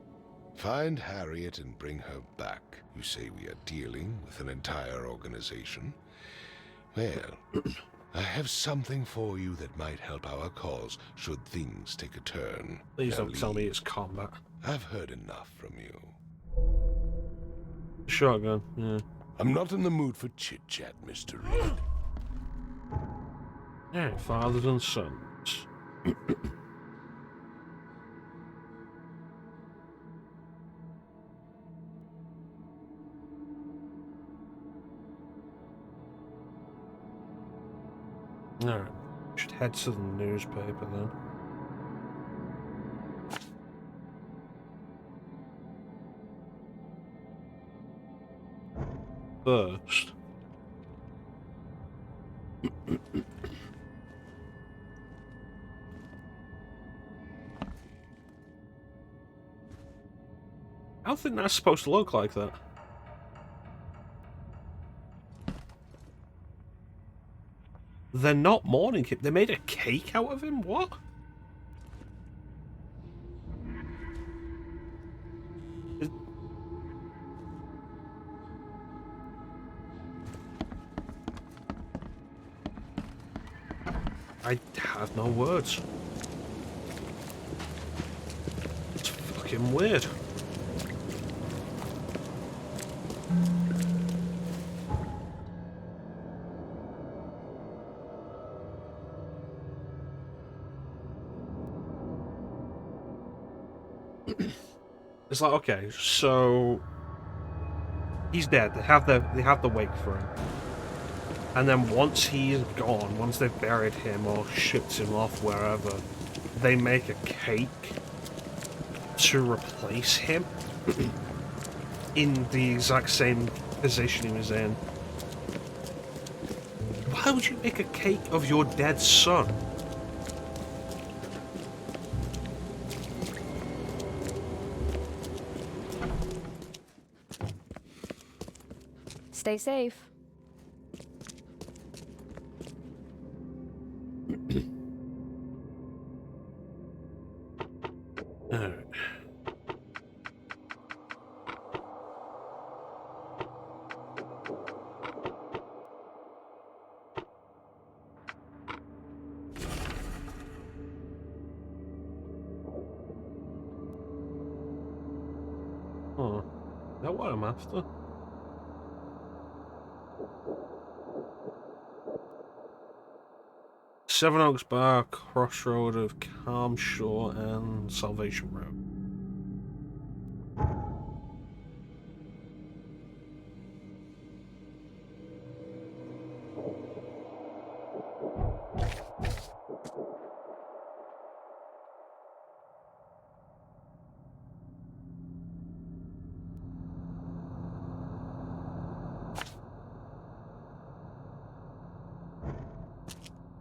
S5: Find Harriet and bring her back. You say we are dealing with an entire organization? Well, I have something for you that might help our cause should things take a turn.
S1: Please
S5: Now
S1: don't tell me
S5: leave.
S1: it's combat.
S5: I've heard enough from you.
S1: Shotgun, yeah.
S5: I'm not in the mood for chit-chat, Mr. Reed.
S1: Yeah, fathers and sons. Alright, should head to the newspaper then. First. I don't think that's supposed to look like that. They're not mourning him. They made a cake out of him? What? I have no words. It's fucking weird. It's like, okay, so he's dead. They have the wake for him. And then once he's gone, once they've buried him or shipped him off wherever, they make a cake to replace him in the exact same position he was in. Why would you make a cake of your dead son?
S3: Stay safe.
S1: Alright. Oh, is that what I'm after? Seven Oaks Bar, crossroad of Calm Shore and Salvation Road.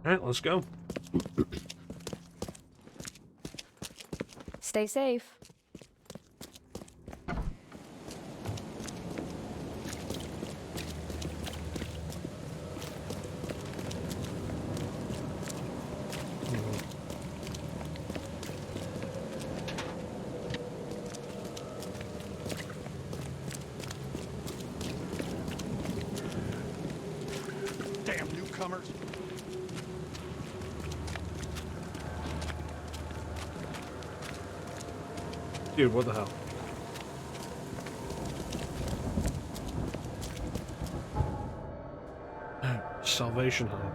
S1: Alright, let's go.
S3: Stay safe.
S6: newcomers.
S1: Dude, what the hell? Salvation Heart.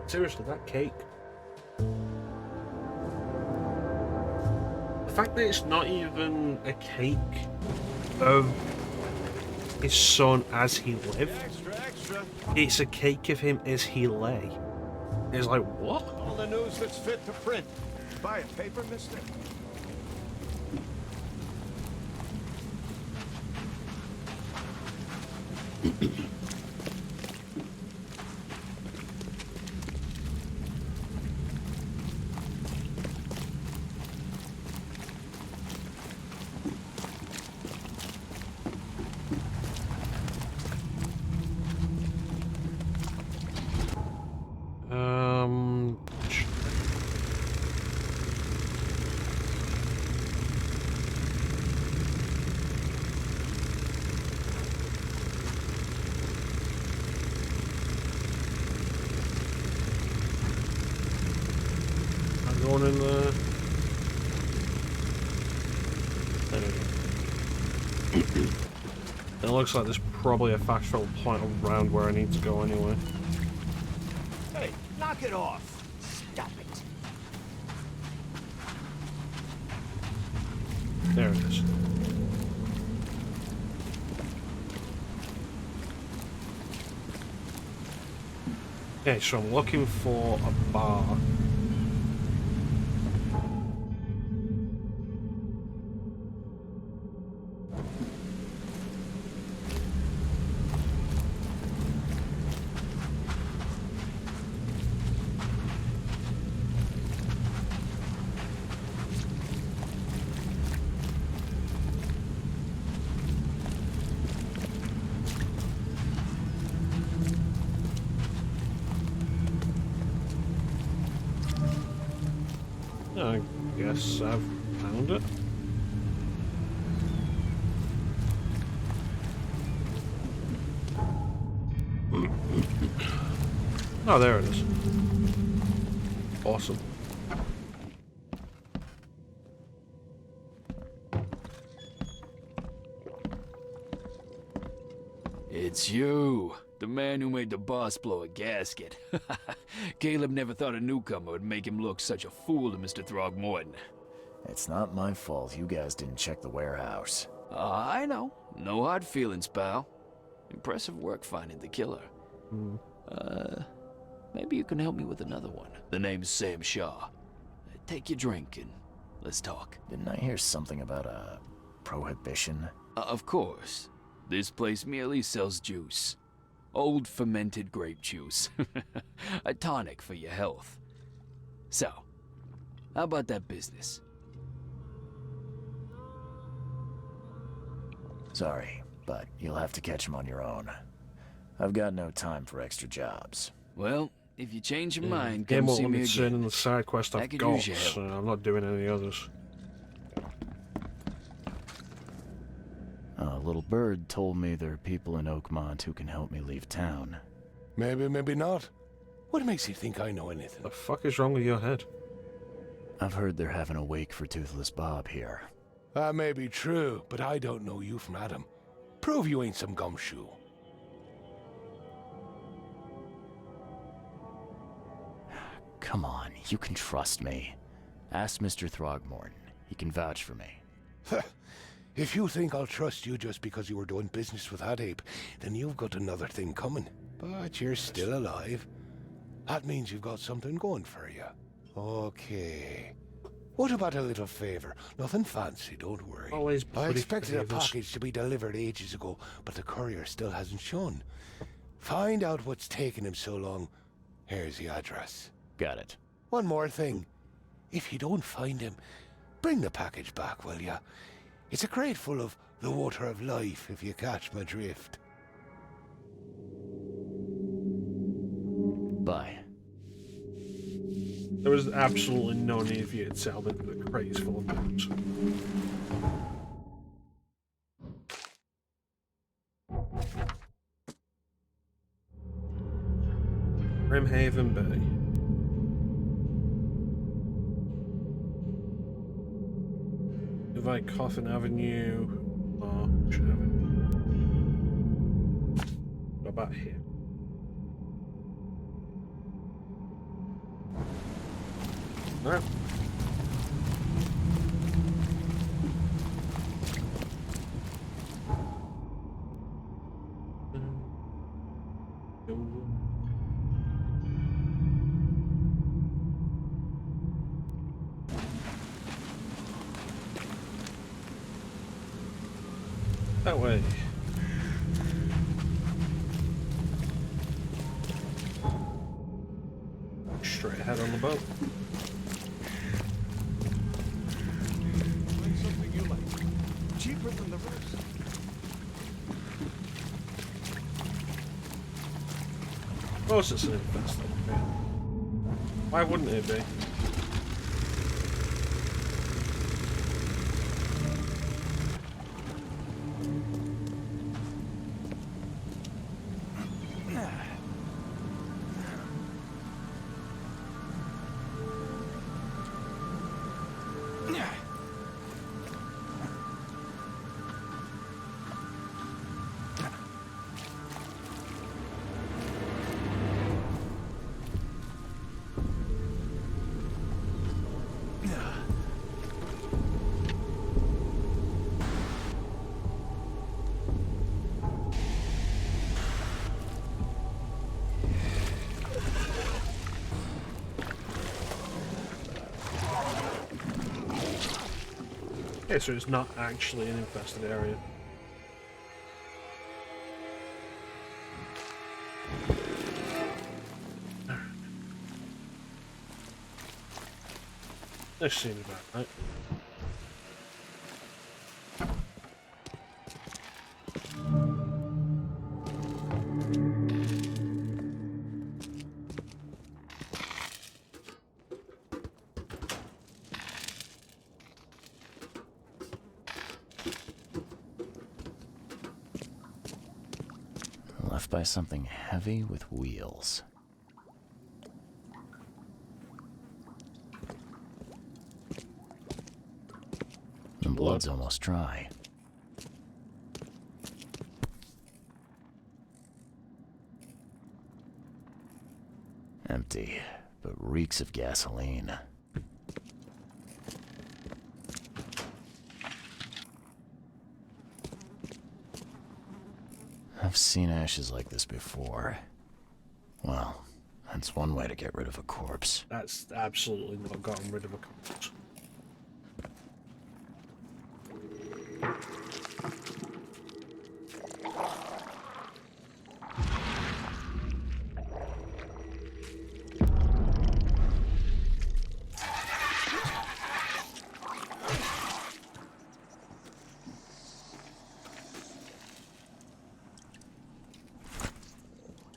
S1: Seriously, that cake. The fact that it's not even a cake of his son as he lived.
S6: Extra, extra.
S1: It's a cake of him as he lay. It's like, what?
S6: All the news that's fit to print. Buy a paper, mister?
S1: Um... I'm going in there. There we go. It looks like there's probably a fast travel point around where I need to go anyway.
S6: Hey, knock it off. Stop it.
S1: There it is. Okay, so I'm looking for a bar. I guess I've found it. Oh, there it is. Awesome.
S7: It's you, the man who made the boss blow a gasket. Caleb never thought a newcomer would make him look such a fool to Mr. Throgmorton.
S2: It's not my fault you guys didn't check the warehouse.
S7: I know. No hard feelings, pal. Impressive work finding the killer. Maybe you can help me with another one. The name's Sam Shaw. Take your drink and let's talk.
S2: Didn't I hear something about a prohibition?
S7: Of course. This place merely sells juice. Old fermented grape juice. A tonic for your health. So, how about that business?
S2: Sorry, but you'll have to catch him on your own. I've got no time for extra jobs.
S7: Well, if you change your mind,
S1: Game
S7: come
S1: won't
S7: see
S1: let
S7: me
S1: me turn in
S7: again.
S1: the side quest
S7: I
S1: I've
S7: could
S1: got,
S7: use your help.
S1: so I'm not doing any others.
S2: A little bird told me there are people in Oakmont who can help me leave town.
S5: Maybe, maybe not. What makes you think I know anything?
S1: The fuck is wrong with your head?
S2: I've heard they're having a wake for Toothless Bob here.
S5: That may be true, but I don't know you from Adam. Prove you ain't some gumshoe.
S2: Come on, you can trust me. Ask Mr. Throgmorton. He can vouch for me.
S5: If you think I'll trust you just because you were doing business with that ape, then you've got another thing coming. But you're still alive. That means you've got something going for you. Okay. What about a little favor? Nothing fancy, don't worry.
S1: Always
S5: I
S1: pretty
S5: expected a
S1: favors.
S5: package to be delivered ages ago, but the courier still hasn't shown. Find out what's taking him so long. Here's the address.
S2: Got it.
S5: One more thing. If you don't find him, bring the package back, will ya? It's a crate full of the water of life, if you catch my drift.
S2: Bye.
S1: There was absolutely no need for you to tell me that the crate is full of bombs. Brimhaven Bay. Divide Coffin Avenue, March Avenue. What about here? No. That way. Straight ahead on the boat.
S6: Find something you like. Cheaper than the rest.
S1: Of course it's an investment. Why wouldn't it be? Okay, so it's not actually an infested area. This seems about right.
S2: Left by something heavy with wheels. The blood's almost dry. Empty, but reeks of gasoline. I've seen ashes like this before. Well, that's one way to get rid of a corpse.
S1: That's absolutely not gotten rid of a corpse.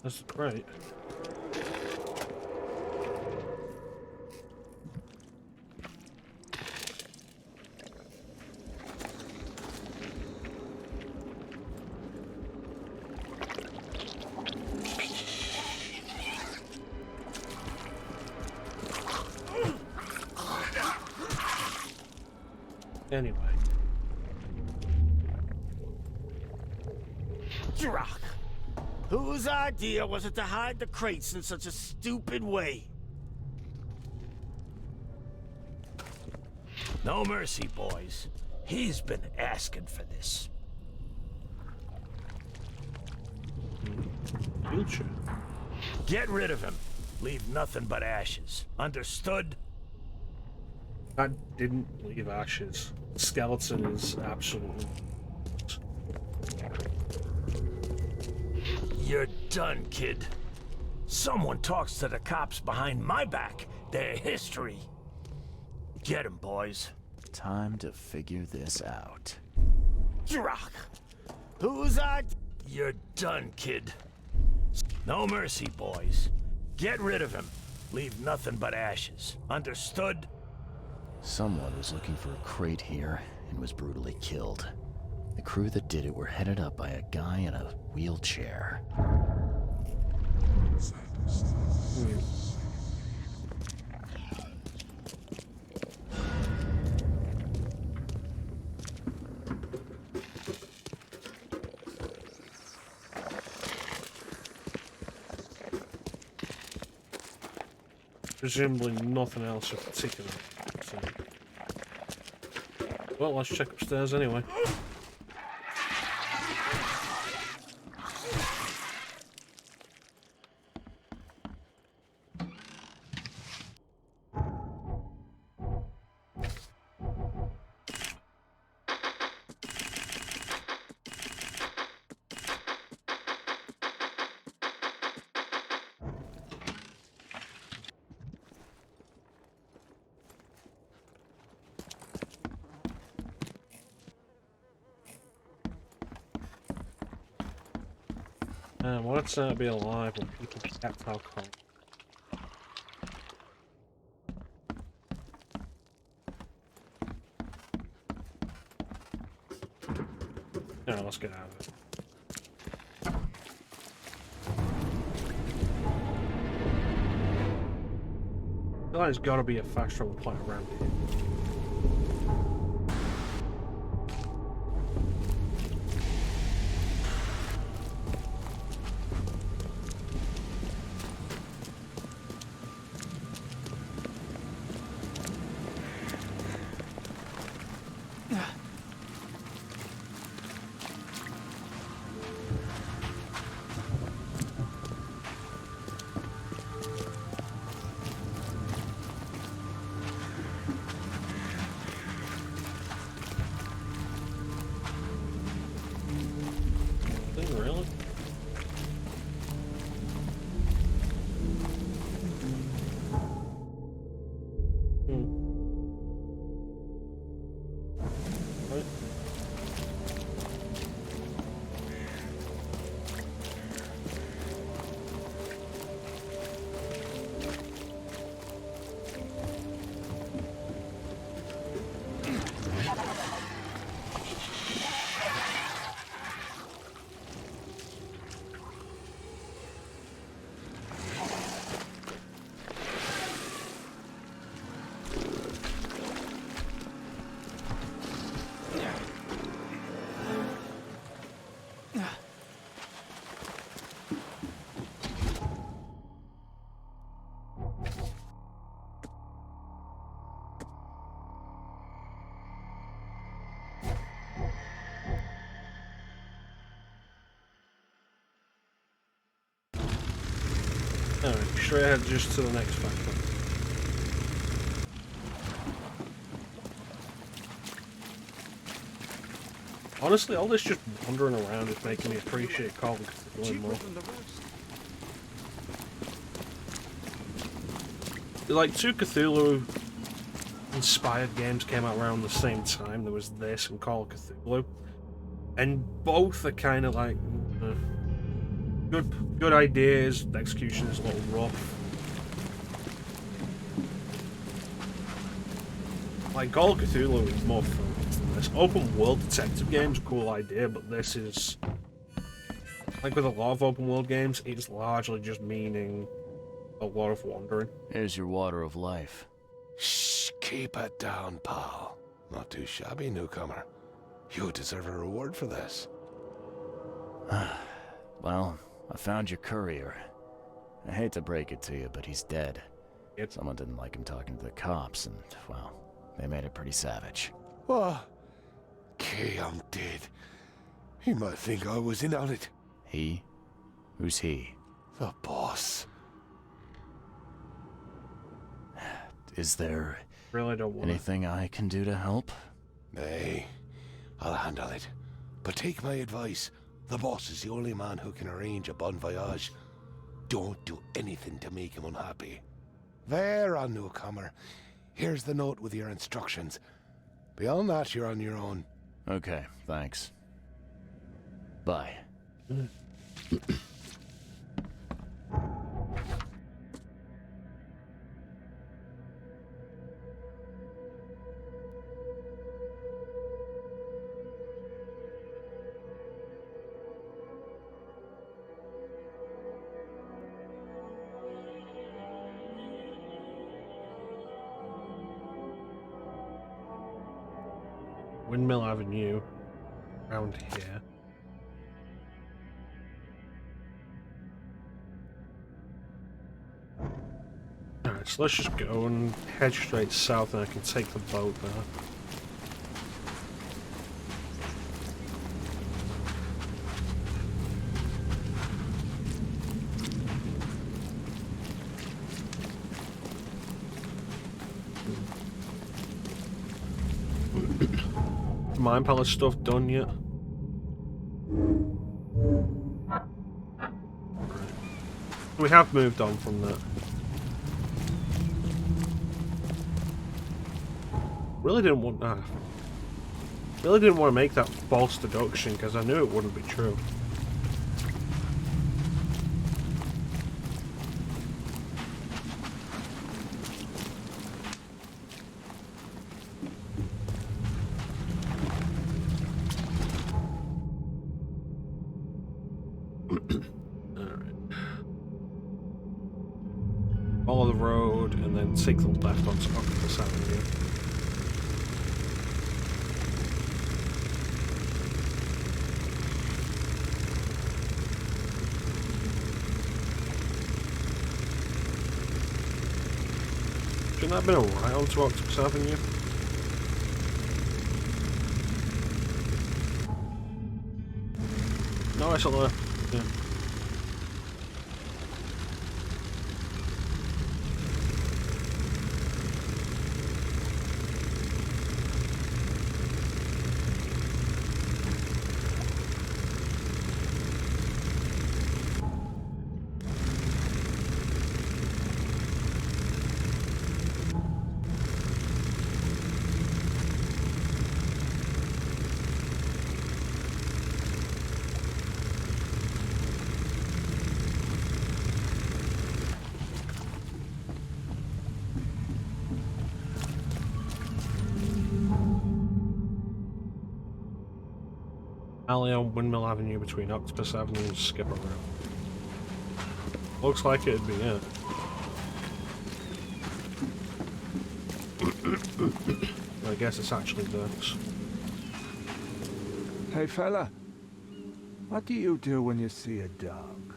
S1: That's great. Anyway.
S6: Drock! Whose idea was it to hide the crates in such a stupid way? No mercy, boys. He's been asking for this.
S1: Future.
S6: Get rid of him. Leave nothing but ashes. Understood?
S1: I didn't leave ashes. Skeleton is absolutely...
S6: You're done, kid. Someone talks to the cops behind my back. Their history. Get him, boys.
S2: Time to figure this out.
S6: Drock! Whose idea? You're done, kid. No mercy, boys. Get rid of him. Leave nothing but ashes. Understood?
S2: Someone was looking for a crate here and was brutally killed. The crew that did it were headed up by a guy in a wheelchair.
S1: Presumably nothing else of particular. So. Well, let's check upstairs anyway. Well, it's be alive when people get alcohol. Yeah, let's get out of it. I feel like there's gotta be a fast travel point around here. Really? Right. Alright, straight ahead just to the next factory. Honestly, all this just wandering around is making me appreciate Call of Cthulhu more. Like, 2 Cthulhu-inspired games came out around the same time. There was this and Call of Cthulhu. And both are kind of like... Good ideas, the execution is a little rough. Like, Call of Cthulhu is more fun than this. Open world detective games, cool idea, but this is... Like with a lot of open world games, it's largely just meaning a lot of wandering.
S2: Here's your water of life.
S5: Shh, keep it down, pal. Not too shabby, newcomer. You deserve a reward for this.
S2: Well, I found your courier. I hate to break it to you, but he's dead.
S1: Yep.
S2: Someone didn't like him talking to the cops, and, well, they made it pretty savage.
S5: What? Okay, I'm dead. He might think I was in on it.
S2: He? Who's he?
S5: The boss.
S2: Is there
S1: Really don't want
S2: anything I can do to help?
S5: Nay, I'll handle it. But take my advice. The boss is the only man who can arrange a bon voyage. Don't do anything to make him unhappy. There, newcomer. Here's the note with your instructions. Beyond that, you're on your own.
S2: Okay, thanks. Bye.
S1: Windmill Avenue. Around here. Alright, so let's just go and head straight south and I can take the boat there. Mine pallet stuff done yet? We have moved on from that. Really didn't want to make that false deduction because I knew it wouldn't be true. Follow the road and then take the left onto Octopus Avenue. Shouldn't that have been a right onto Octopus Avenue? No, it's a left. Yeah. Alley on Windmill Avenue between Octopus Avenue and Skipper Road. Looks like it'd be it. I guess it's actually this.
S8: Hey fella, what do you do when you see a dog?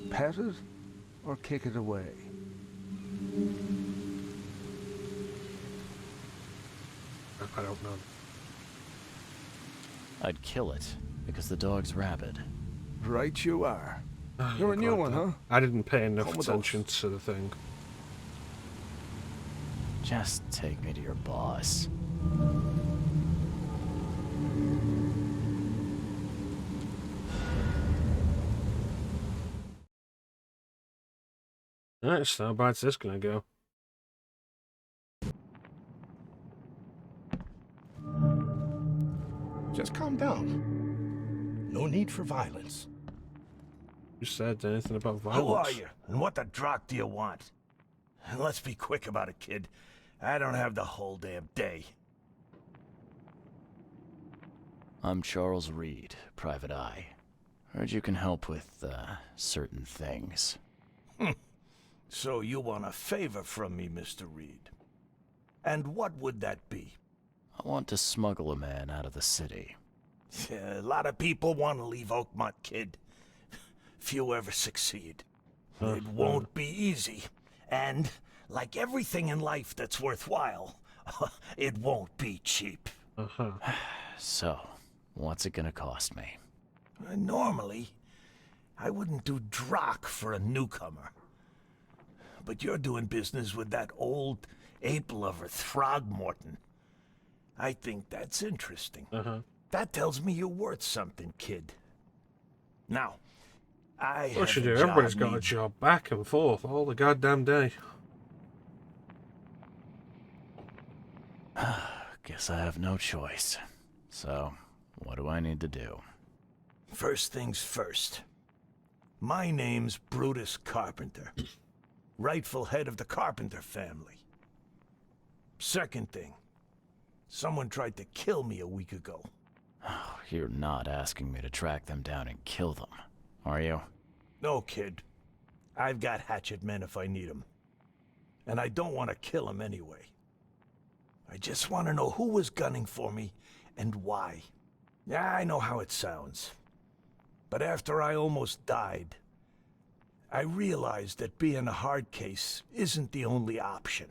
S8: Pet it or kick it away?
S1: I don't know.
S2: I'd kill it, because the dog's rabid.
S8: Right you are.
S1: Oh,
S8: You're a new
S1: God,
S8: one, huh?
S1: I didn't pay enough
S8: Come with
S1: attention to the thing.
S2: Just take me to your boss.
S1: Alright, so how bad's this gonna go?
S9: Just calm down. No need for violence.
S1: You said anything about violence?
S6: Who are you? And what the drock do you want? And let's be quick about it, kid. I don't have the whole damn day.
S2: I'm Charles Reed, Private Eye. Heard you can help with, certain things.
S6: So you want a favor from me, Mr. Reed. And what would that be?
S2: I want to smuggle a man out of the city.
S6: A lot of people want to leave Oakmont, kid. Few ever succeed. It won't be easy. And, like everything in life that's worthwhile, it won't be cheap.
S2: So, what's it gonna cost me?
S6: Normally, I wouldn't do drock for a newcomer. But you're doing business with that old ape-lover Throgmorton. I think that's interesting. That tells me you're worth something, kid. Now,
S1: What you do? Everybody's got a job back and forth all the goddamn day.
S2: Guess I have no choice. So, what do I need to do?
S6: First things first. My name's Brutus Carpenter. Rightful head of the Carpenter family. Second thing. Someone tried to kill me a week ago.
S2: Oh, you're not asking me to track them down and kill them, are you?
S6: No, kid. I've got hatchet men if I need them. And I don't want to kill them anyway. I just want to know who was gunning for me and why. Yeah, I know how it sounds. But after I almost died, I realized that being a hard case isn't the only option.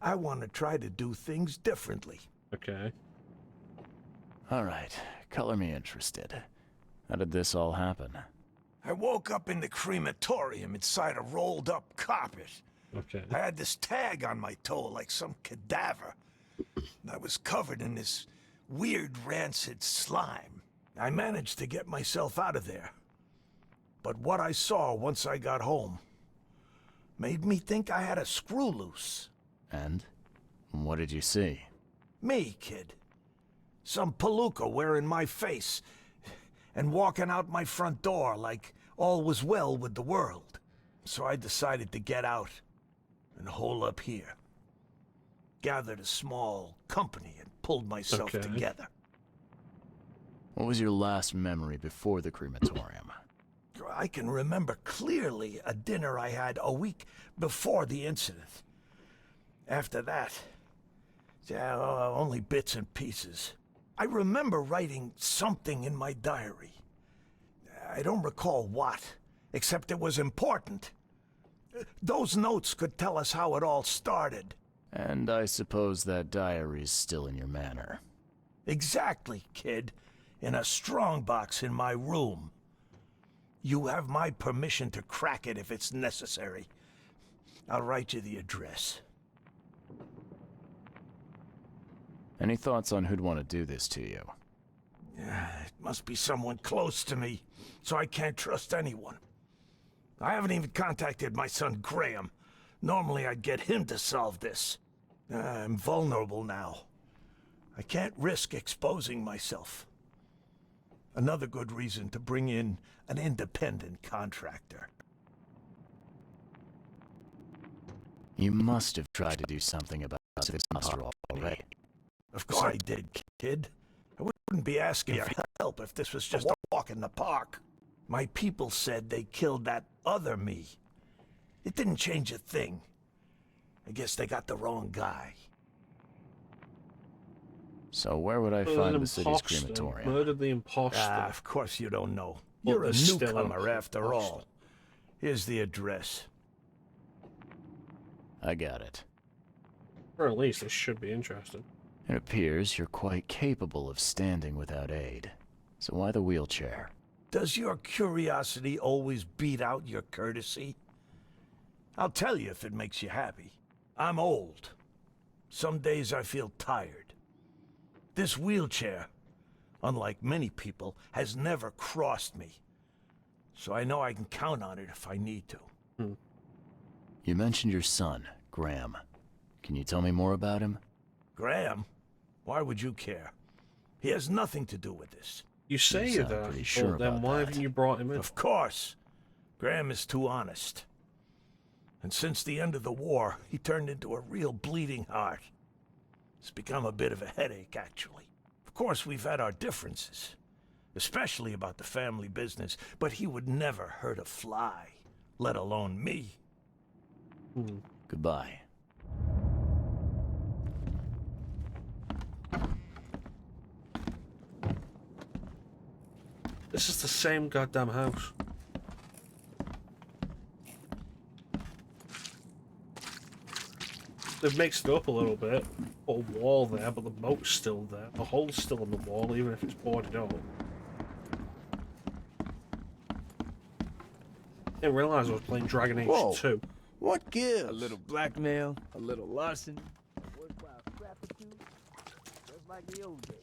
S6: I want to try to do things differently.
S1: Okay.
S2: All right, color me interested. How did this all happen?
S6: I woke up in the crematorium inside a rolled-up carpet.
S1: Okay.
S6: I had this tag on my toe like some cadaver. And I was covered in this weird rancid slime. I managed to get myself out of there. But what I saw once I got home made me think I had a screw loose.
S2: And? What did you see?
S6: Me, kid. Some palooka wearing my face and walking out my front door like all was well with the world. So I decided to get out and hole up here. Gathered a small company and pulled myself together.
S2: What was your last memory before the crematorium?
S6: I can remember clearly a dinner I had a week before the incident. After that, yeah, only bits and pieces. I remember writing something in my diary. I don't recall what, except it was important. Those notes could tell us how it all started.
S2: And I suppose that diary's still in your manor.
S6: Exactly, kid. In a strongbox in my room. You have my permission to crack it if it's necessary. I'll write you the address.
S2: Any thoughts on who'd want to do this to you?
S6: It must be someone close to me, so I can't trust anyone. I haven't even contacted my son Graham. Normally I'd get him to solve this. I'm vulnerable now. I can't risk exposing myself. Another good reason to bring in an independent contractor.
S2: You must have tried to do something about this monster already.
S6: Of course I did, kid. I wouldn't be asking for help if this was just a walk in the park. My people said they killed that other me. It didn't change a thing. I guess they got the wrong guy.
S2: So where would I find the city's crematorium?
S1: Murdered the imposter.
S6: Of course you don't know.
S1: Well,
S6: You're a
S1: there's still
S6: newcomer
S1: an
S6: after
S1: imposter.
S6: all. Here's the address.
S2: I got it.
S1: Or at least this should be interesting.
S2: It appears you're quite capable of standing without aid. So why the wheelchair?
S6: Does your curiosity always beat out your courtesy? I'll tell you if it makes you happy. I'm old. Some days I feel tired. This wheelchair, unlike many people, has never crossed me. So I know I can count on it if I need to.
S2: You mentioned your son, Graham. Can you tell me more about him?
S6: Graham? Why would you care? He has nothing to do with this.
S1: You say
S2: sound
S1: that,
S2: pretty sure
S1: but then
S2: about
S1: why
S2: that.
S1: haven't you brought him in?
S6: Of course. Graham is too honest. And since the end of the war, he turned into a real bleeding heart. It's become a bit of a headache, actually. Of course, we've had our differences, especially about the family business, but he would never hurt a fly, let alone me.
S2: Goodbye.
S1: This is the same goddamn house. They've mixed it up a little bit. Put a wall there, but the moat's still there. The hole's still in the wall, even if it's boarded up. Didn't realise I was playing Dragon Age
S9: Whoa.
S1: 2.
S9: What gives?
S10: A little blackmail, a little larceny, a worthwhile scrap or two, just like the old days.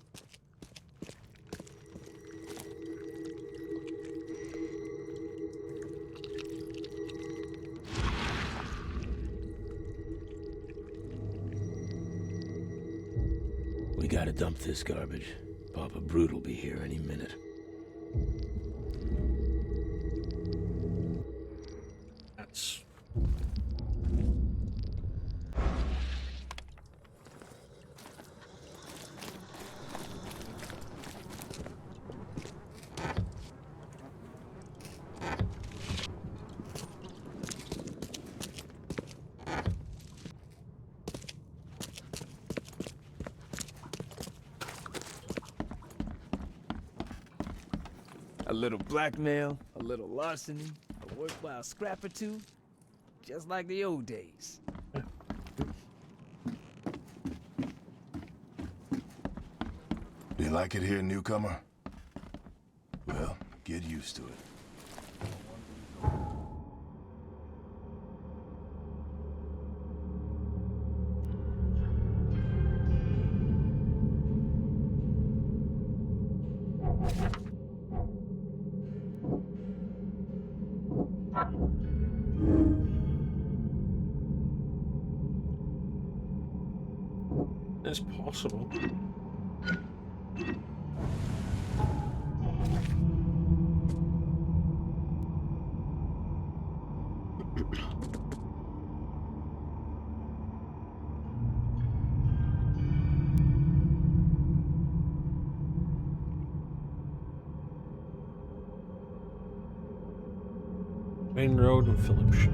S10: We gotta dump this garbage. Papa Brute will be here any minute.
S1: That's...
S10: A little blackmail, a little larceny, a worthwhile scrap or two. Just like the old days.
S11: You like it here, newcomer? Well, get used to it.
S1: It's possible. Main Road and Phillips Street.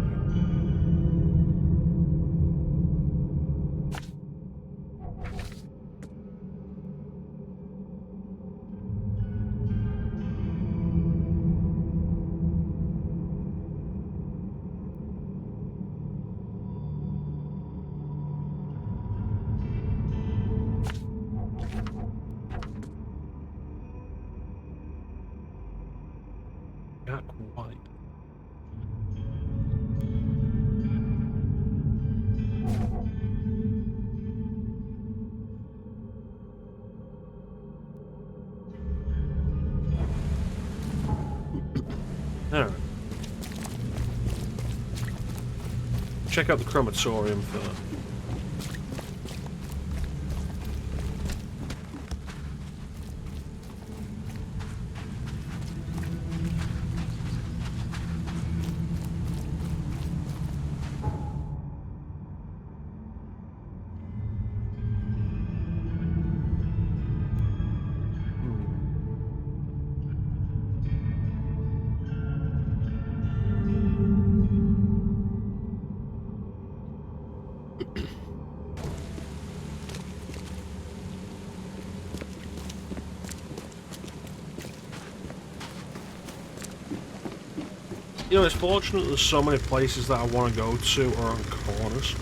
S1: Jack White. Alright. Check out the crematorium first. You know, it's fortunate there's so many places that I want to go to are on corners.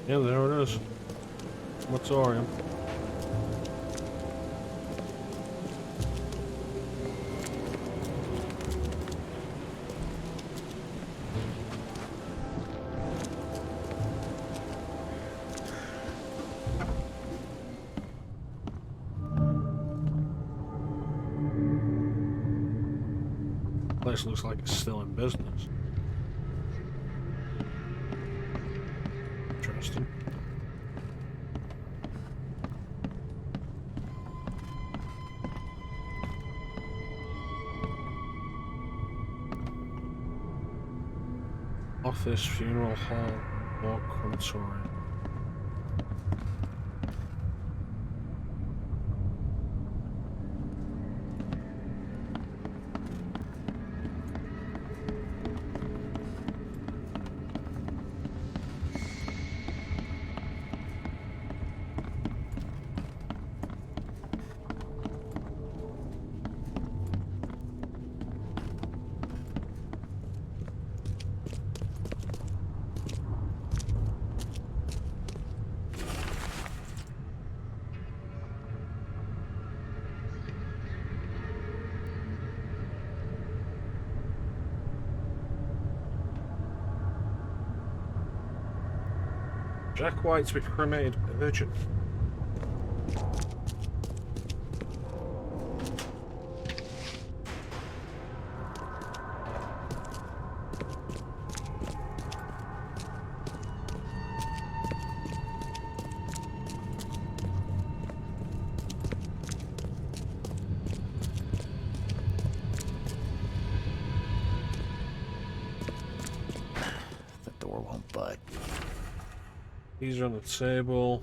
S1: Yeah, there it is. Moratorium. Place looks like it's still in business. Interesting. Office, funeral hall, walk, crematorium. Jack White to be cremated urgent.
S2: The door won't budge.
S1: These are on the table.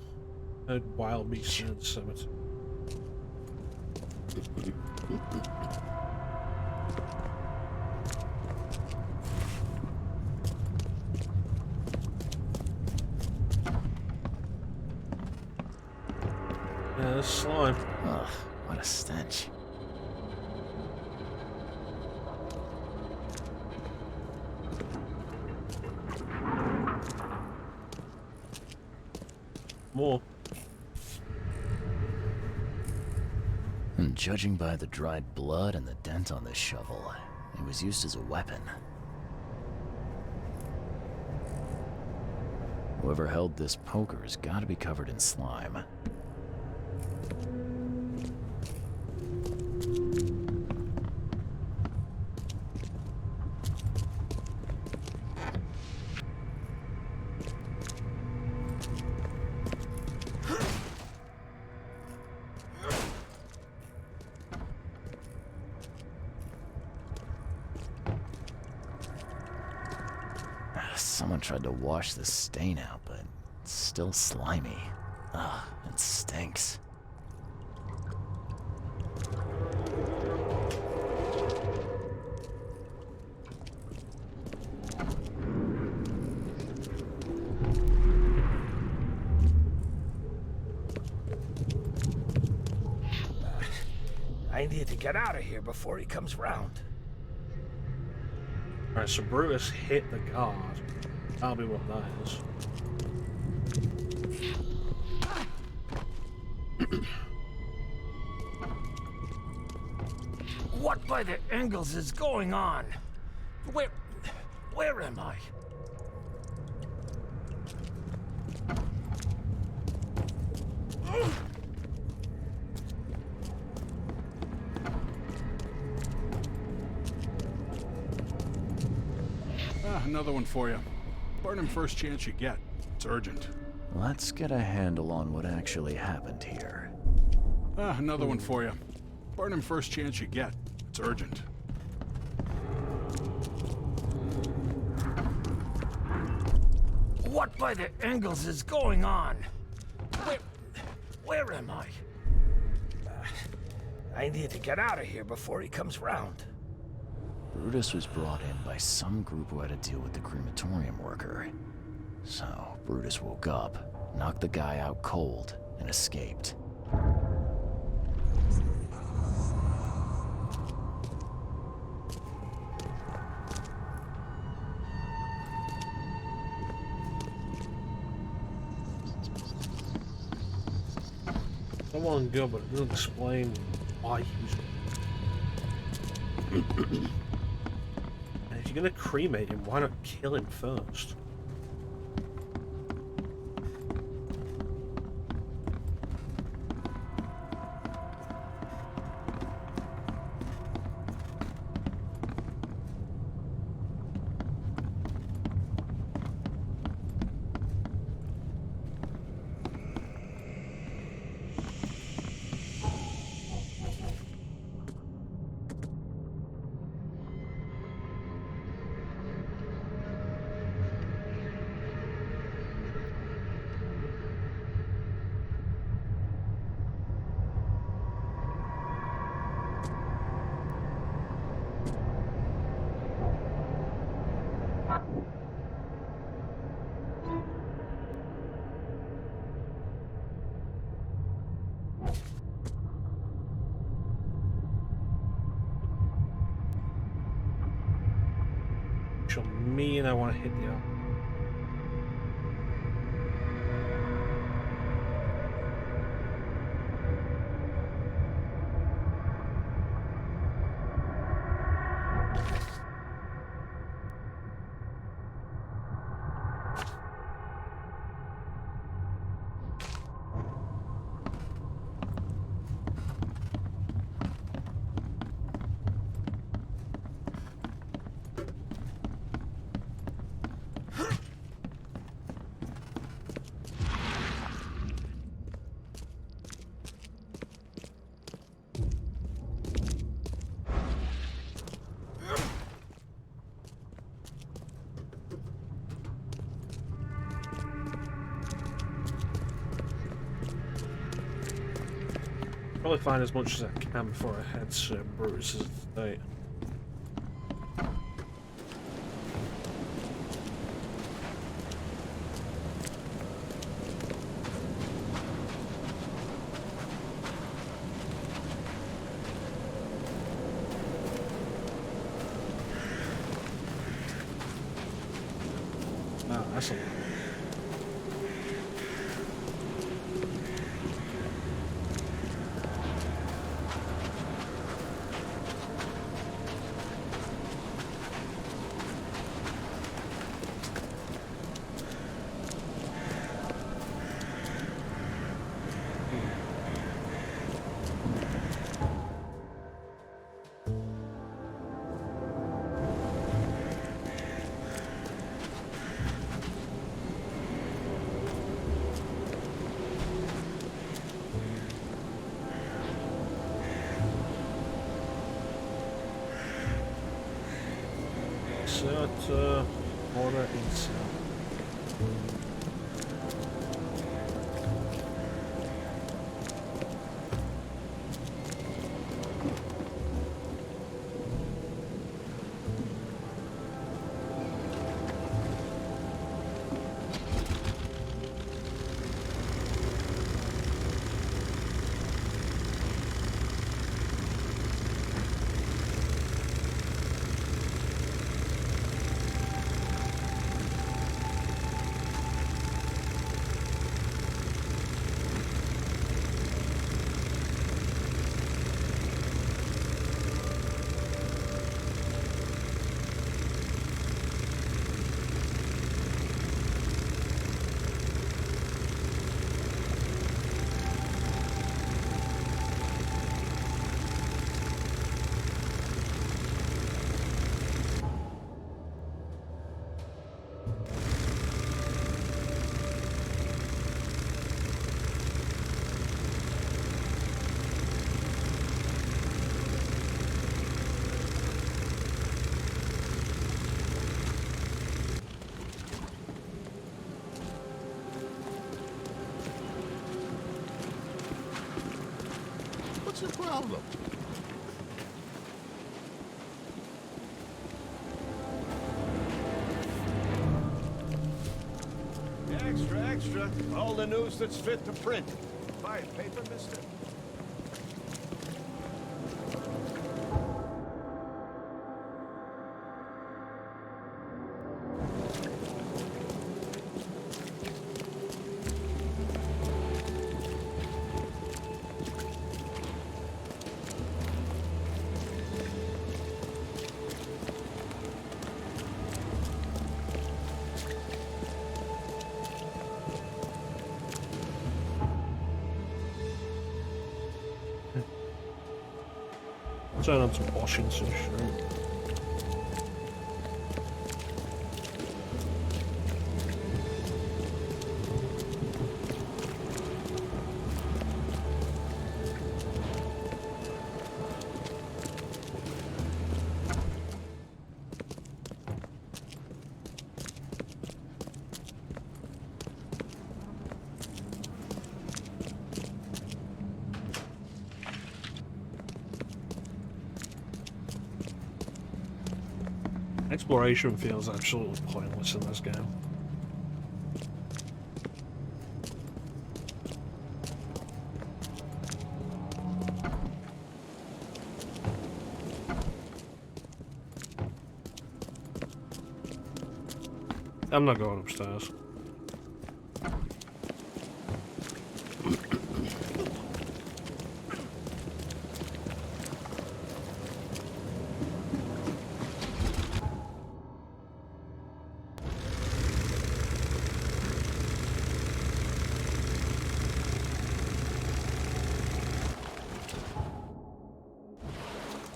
S1: Heard wild beasts in the cemetery. Yeah, there's slime.
S2: Ugh, what a stench.
S1: More.
S2: And judging by the dried blood and the dent on this shovel, it was used as a weapon. Whoever held this poker has got to be covered in slime. Someone tried to wash the stain out, but it's still slimy. Ugh, it stinks.
S6: I need to get out of here before he comes round.
S1: Alright, so Brutus hit the guard. That'll be what that is.
S6: What by the Engels is going on? Where am I?
S12: Another one for you. Burn him first chance you get. It's urgent.
S2: Let's get a handle on what actually happened here.
S12: Another one for you. Burn him first chance you get. It's urgent.
S6: What by the Engels is going on? Where am I? I need to get out of here before he comes round.
S2: Brutus was brought in by some group who had to deal with the crematorium worker. So, Brutus woke up, knocked the guy out cold, and escaped.
S1: Someone good, but it doesn't explain why he was. And if you're gonna cremate him, why not kill him first? Me and I want to hit the arm. Probably find as much as I can before I head to Brutus's estate. Ah, that's a lot. Order inside.
S5: What's your problem?
S9: Extra, extra. All the news that's fit to print. Buy a paper, mister?
S1: Turn on some washing some shit. Exploration feels absolutely pointless in this game. I'm not going upstairs.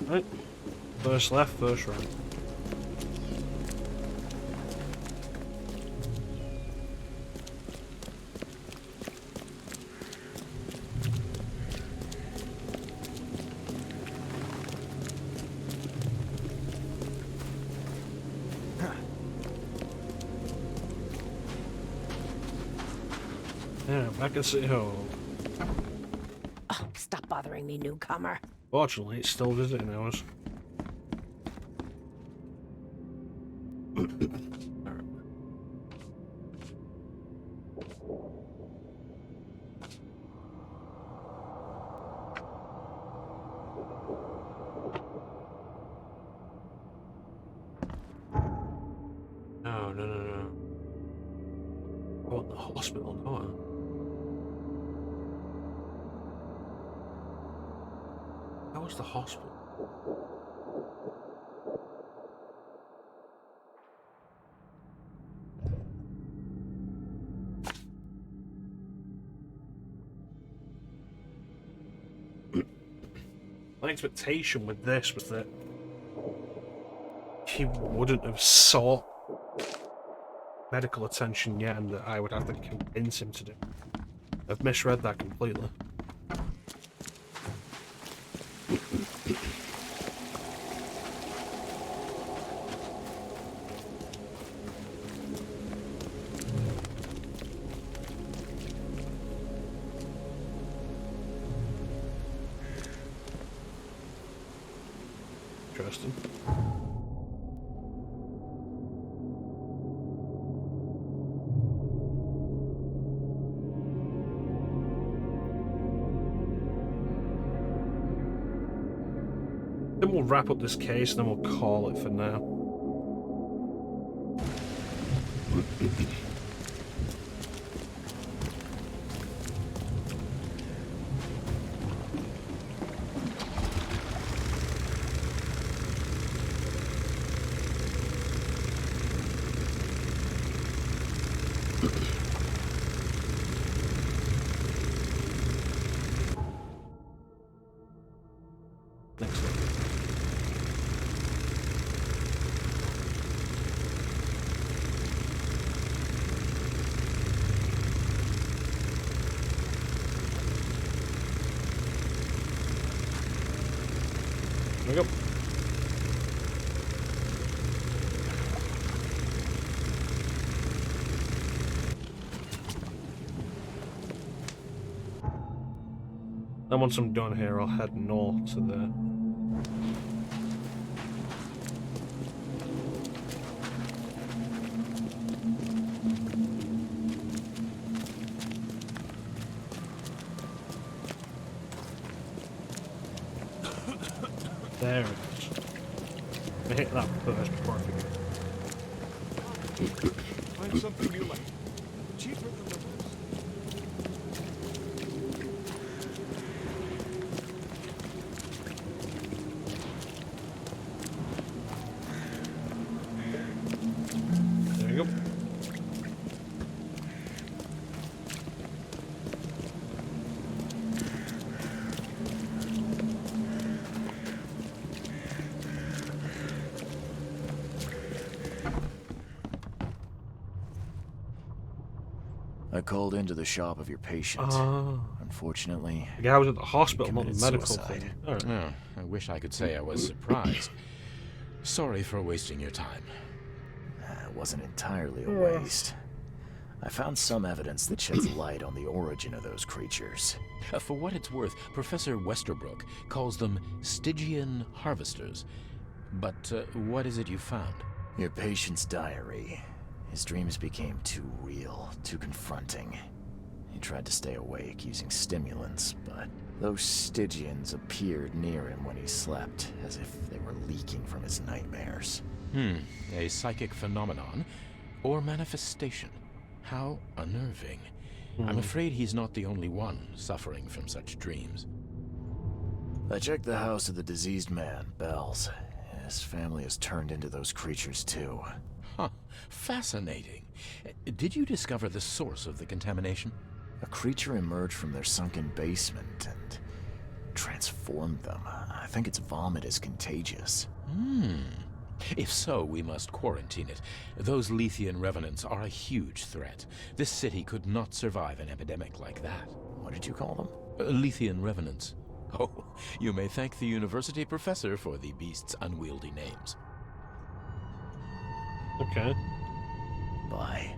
S1: Right. First left, first right. Yeah, back at City Hall.
S13: Oh, stop bothering bothering me, newcomer.
S1: Fortunately, it's still visiting hours. No. I want the hospital, don't I? How was the hospital? My expectation with this was that he wouldn't have sought medical attention yet, and that I would have to convince him to do. I've misread that completely. Interesting. Then we'll wrap up this case, and then we'll call it for now. There we go. Then once I'm done here, I'll head north to there. There it is. I hit that first before I forget.
S9: Find something you like. Cheaper than the
S1: There you go.
S2: I called into the shop of your patient. Unfortunately,
S1: the guy was at the hospital, not the
S2: committed
S1: medical
S2: suicide.
S1: thing. All right.
S14: Oh, I wish I could say I was surprised. Sorry for wasting your time.
S2: It wasn't entirely a waste. I found some evidence that sheds light on the origin of those creatures.
S14: For what it's worth, Professor Westerbrook calls them Stygian harvesters. But what is it you found?
S2: Your patient's diary. His dreams became too real, too confronting. He tried to stay awake using stimulants, but those Stygians appeared near him when he slept, as if they were leaking from his nightmares.
S14: A psychic phenomenon or manifestation. How unnerving. I'm afraid he's not the only one suffering from such dreams.
S2: I checked the house of the diseased man, Bells. His family has turned into those creatures too.
S14: Huh. Fascinating. Did you discover the source of the contamination?
S2: A creature emerged from their sunken basement and transformed them. I think its vomit is contagious.
S14: If so, we must quarantine it. Those Lethian revenants are a huge threat. This city could not survive an epidemic like that.
S2: What did you call them?
S14: Lethian revenants. Oh, you may thank the university professor for the beast's unwieldy names.
S1: Okay.
S2: Bye.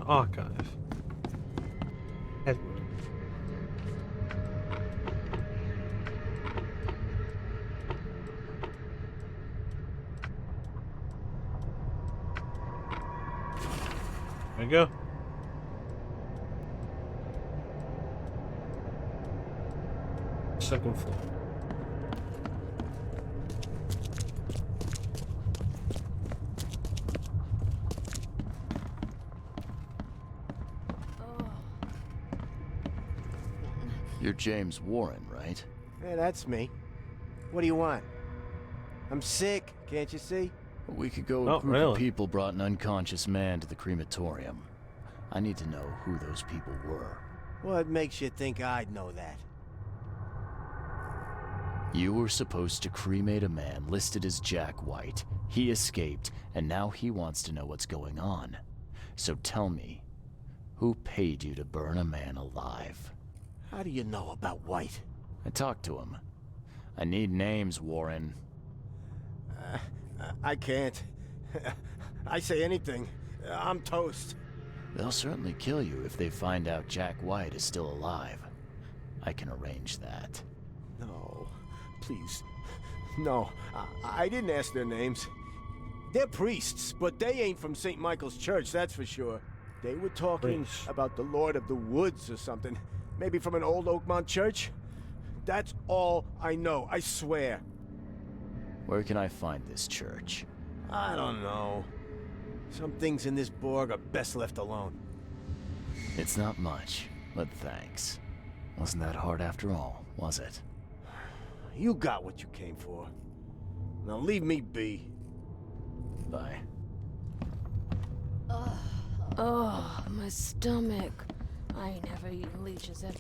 S1: Archive. Edward. There you go. Second floor.
S2: You're James Warren, right?
S13: Yeah, that's me. What do you want? I'm sick, can't you see?
S2: A week ago, a
S1: Not
S2: group
S1: really.
S2: of people brought an unconscious man to the crematorium. I need to know who those people were.
S13: What makes you think I'd know that?
S2: You were supposed to cremate a man listed as Jack White. He escaped, and now he wants to know what's going on. So tell me, who paid you to burn a man alive?
S13: How do you know about White?
S2: I talked to him. I need names, Warren.
S13: I can't. I say anything. I'm toast.
S2: They'll certainly kill you if they find out Jack White is still alive. I can arrange that.
S13: No, please. No, I didn't ask their names. They're priests, but they ain't from St. Michael's Church, that's for sure. They were talking about the Lord of the Woods or something. Maybe from an old Oakmont church? That's all I know, I swear.
S2: Where can I find this church?
S13: I don't know. Some things in this Borg are best left alone.
S2: It's not much, but thanks. Wasn't that hard after all, was it?
S13: You got what you came for. Now leave me be.
S2: Bye.
S3: Oh, my stomach. I ain't never eaten leeches ever.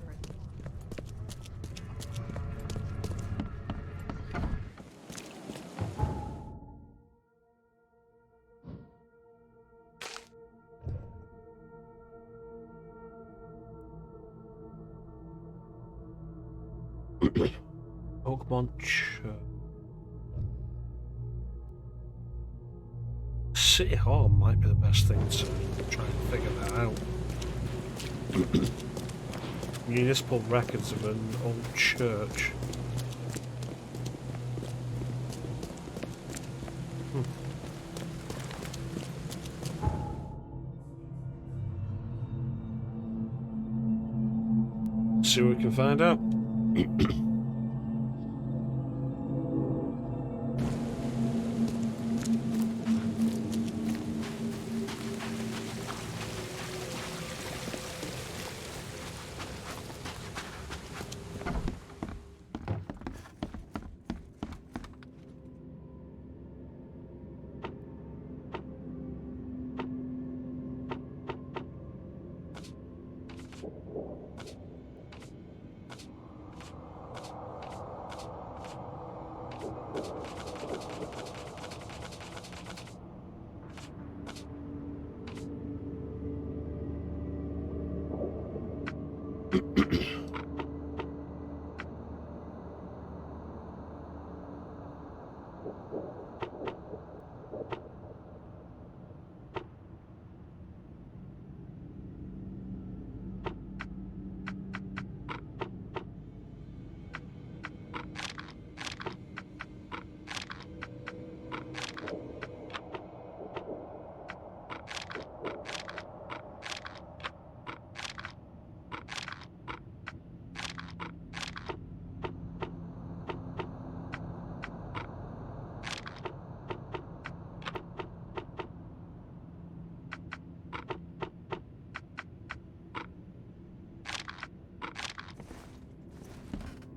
S1: Oakmont Church. City Hall might be the best thing to try and figure that out. Municipal records of an old church. See what we can find out.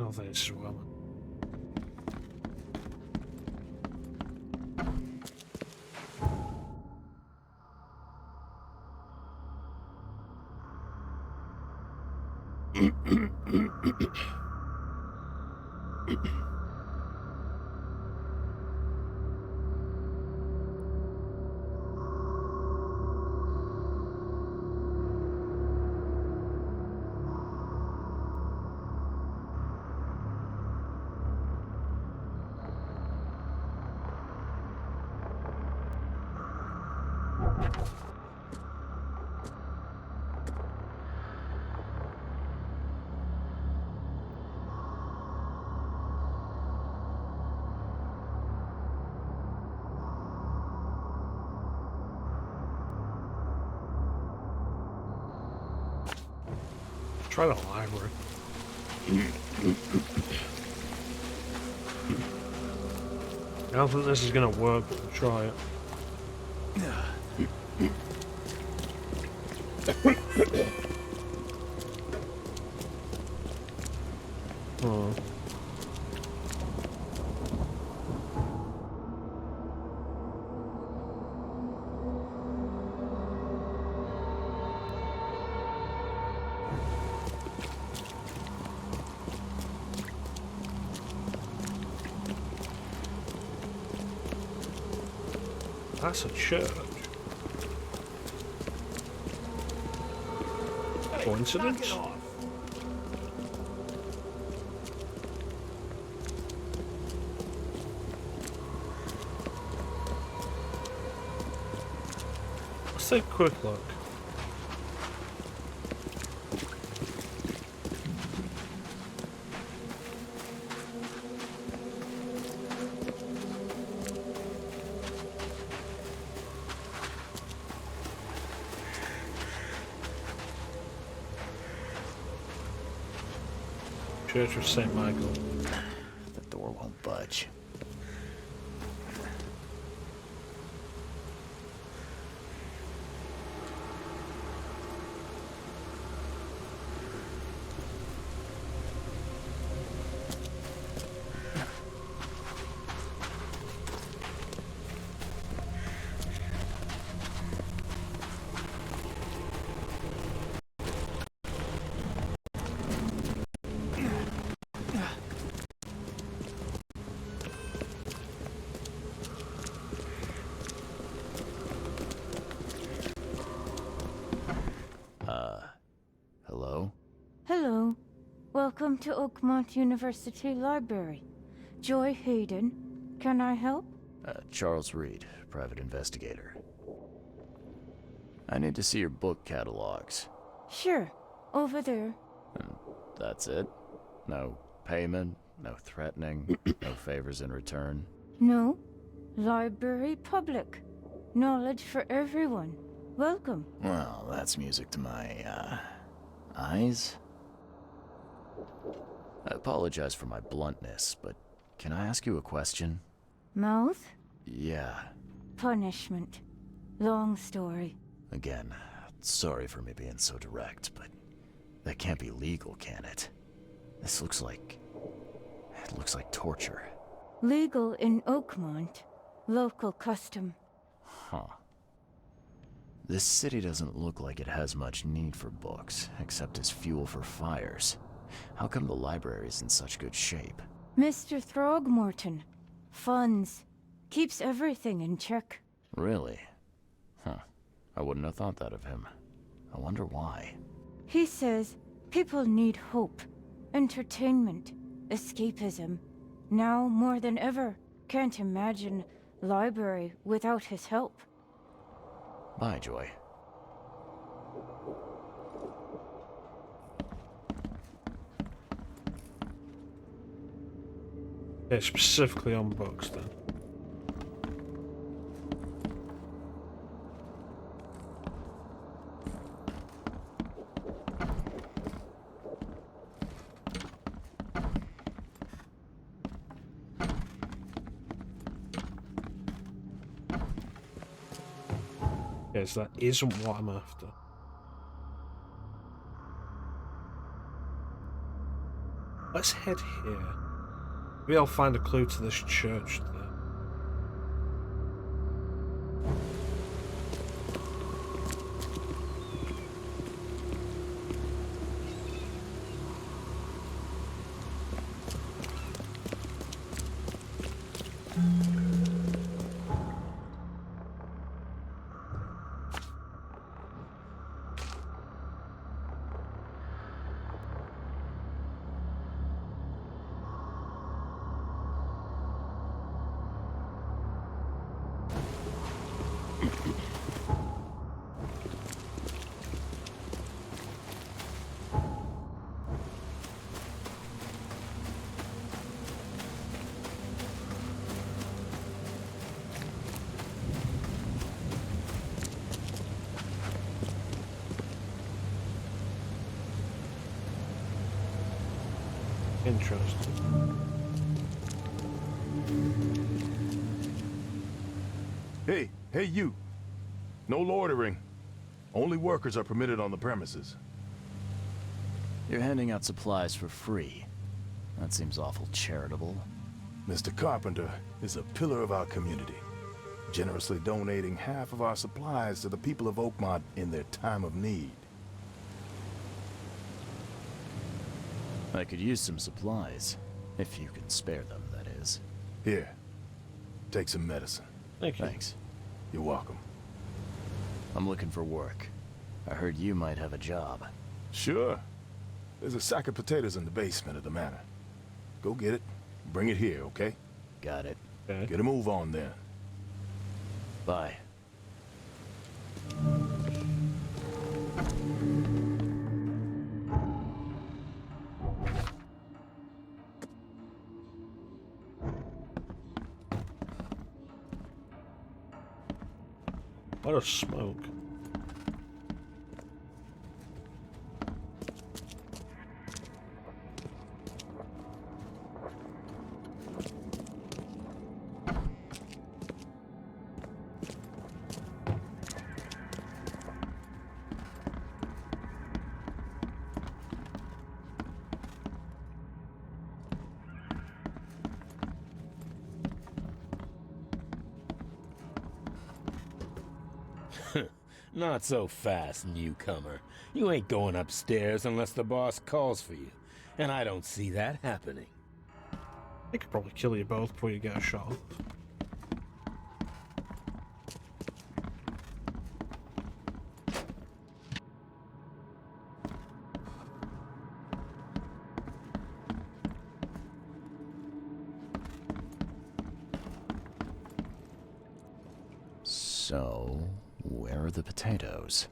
S1: Oh, there's a woman. Try the library. I don't think this is gonna work, but we'll try it. Oh. That's a church. Coincidence? Let's take a quick look. Church of St. Michael.
S2: The door won't budge. Hello?
S15: Hello. Welcome to Oakmont University Library. Joy Hayden. Can I help?
S2: Charles Reed, private investigator. I need to see your book catalogs.
S15: Sure. Over there.
S2: And that's it? No payment, no threatening, no favors in return?
S15: No. Library public. Knowledge for everyone. Welcome.
S2: Well, that's music to my, eyes. I apologize for my bluntness, but can I ask you a question?
S15: Mouth?
S2: Yeah.
S15: Punishment. Long story.
S2: Again, sorry for me being so direct, but that can't be legal, can it? This looks like... it looks like torture.
S15: Legal in Oakmont. Local custom.
S2: Huh. This city doesn't look like it has much need for books, except as fuel for fires. How come the library's in such good shape?
S15: Mr. Throgmorton. Funds. Keeps everything in check.
S2: Really? Huh. I wouldn't have thought that of him. I wonder why.
S15: He says people need hope, entertainment, escapism. Now more than ever, can't imagine library without his help.
S2: Bye, Joy.
S1: Yeah, specifically on books then. Yes, that isn't what I'm after. Let's head here. Maybe I'll find a clue to this church there. Interesting.
S11: Hey you. No loitering. Only workers are permitted on the premises.
S2: You're handing out supplies for free. That seems awful charitable.
S11: Mr. Carpenter is a pillar of our community, generously donating half of our supplies to the people of Oakmont in their time of need.
S2: I could use some supplies, if you can spare them, that is.
S11: Here, take some medicine.
S1: Thank you.
S2: Thanks.
S11: You're welcome.
S2: I'm looking for work. I heard you might have a job.
S11: Sure. There's a sack of potatoes in the basement of the manor. Go get it. Bring it here, okay?
S2: Got it.
S1: Okay.
S11: Get a move on then.
S2: Bye.
S1: What a smoke.
S16: Not so fast, newcomer. You ain't going upstairs unless the boss calls for you. And I don't see that happening.
S1: I could probably kill you both before you get a shot off.
S2: So, where are the potatoes?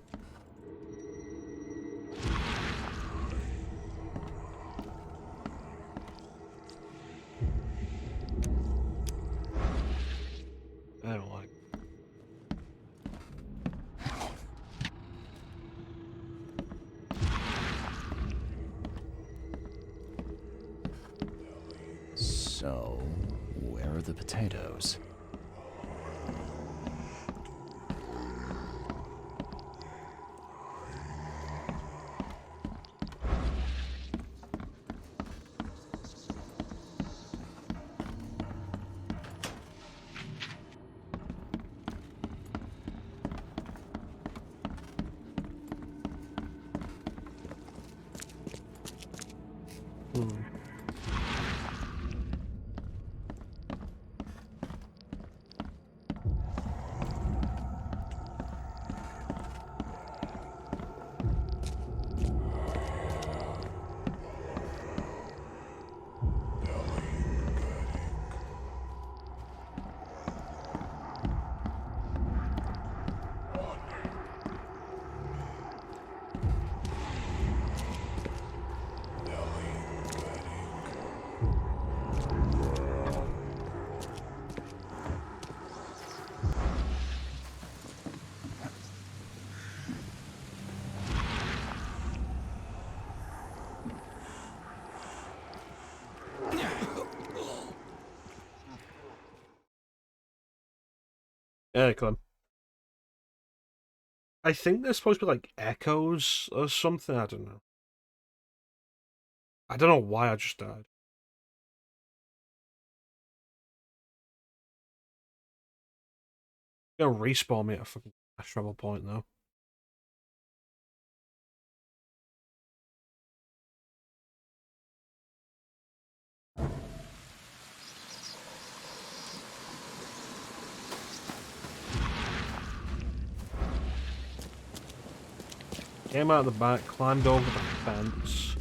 S1: I don't like.
S2: So, where are the potatoes?
S1: Yeah, Clem. I think they're supposed to be like echoes or something. I don't know. I don't know why I just died. They'll respawn me at a fucking fast travel point though. Came out the back, climbed over the fence.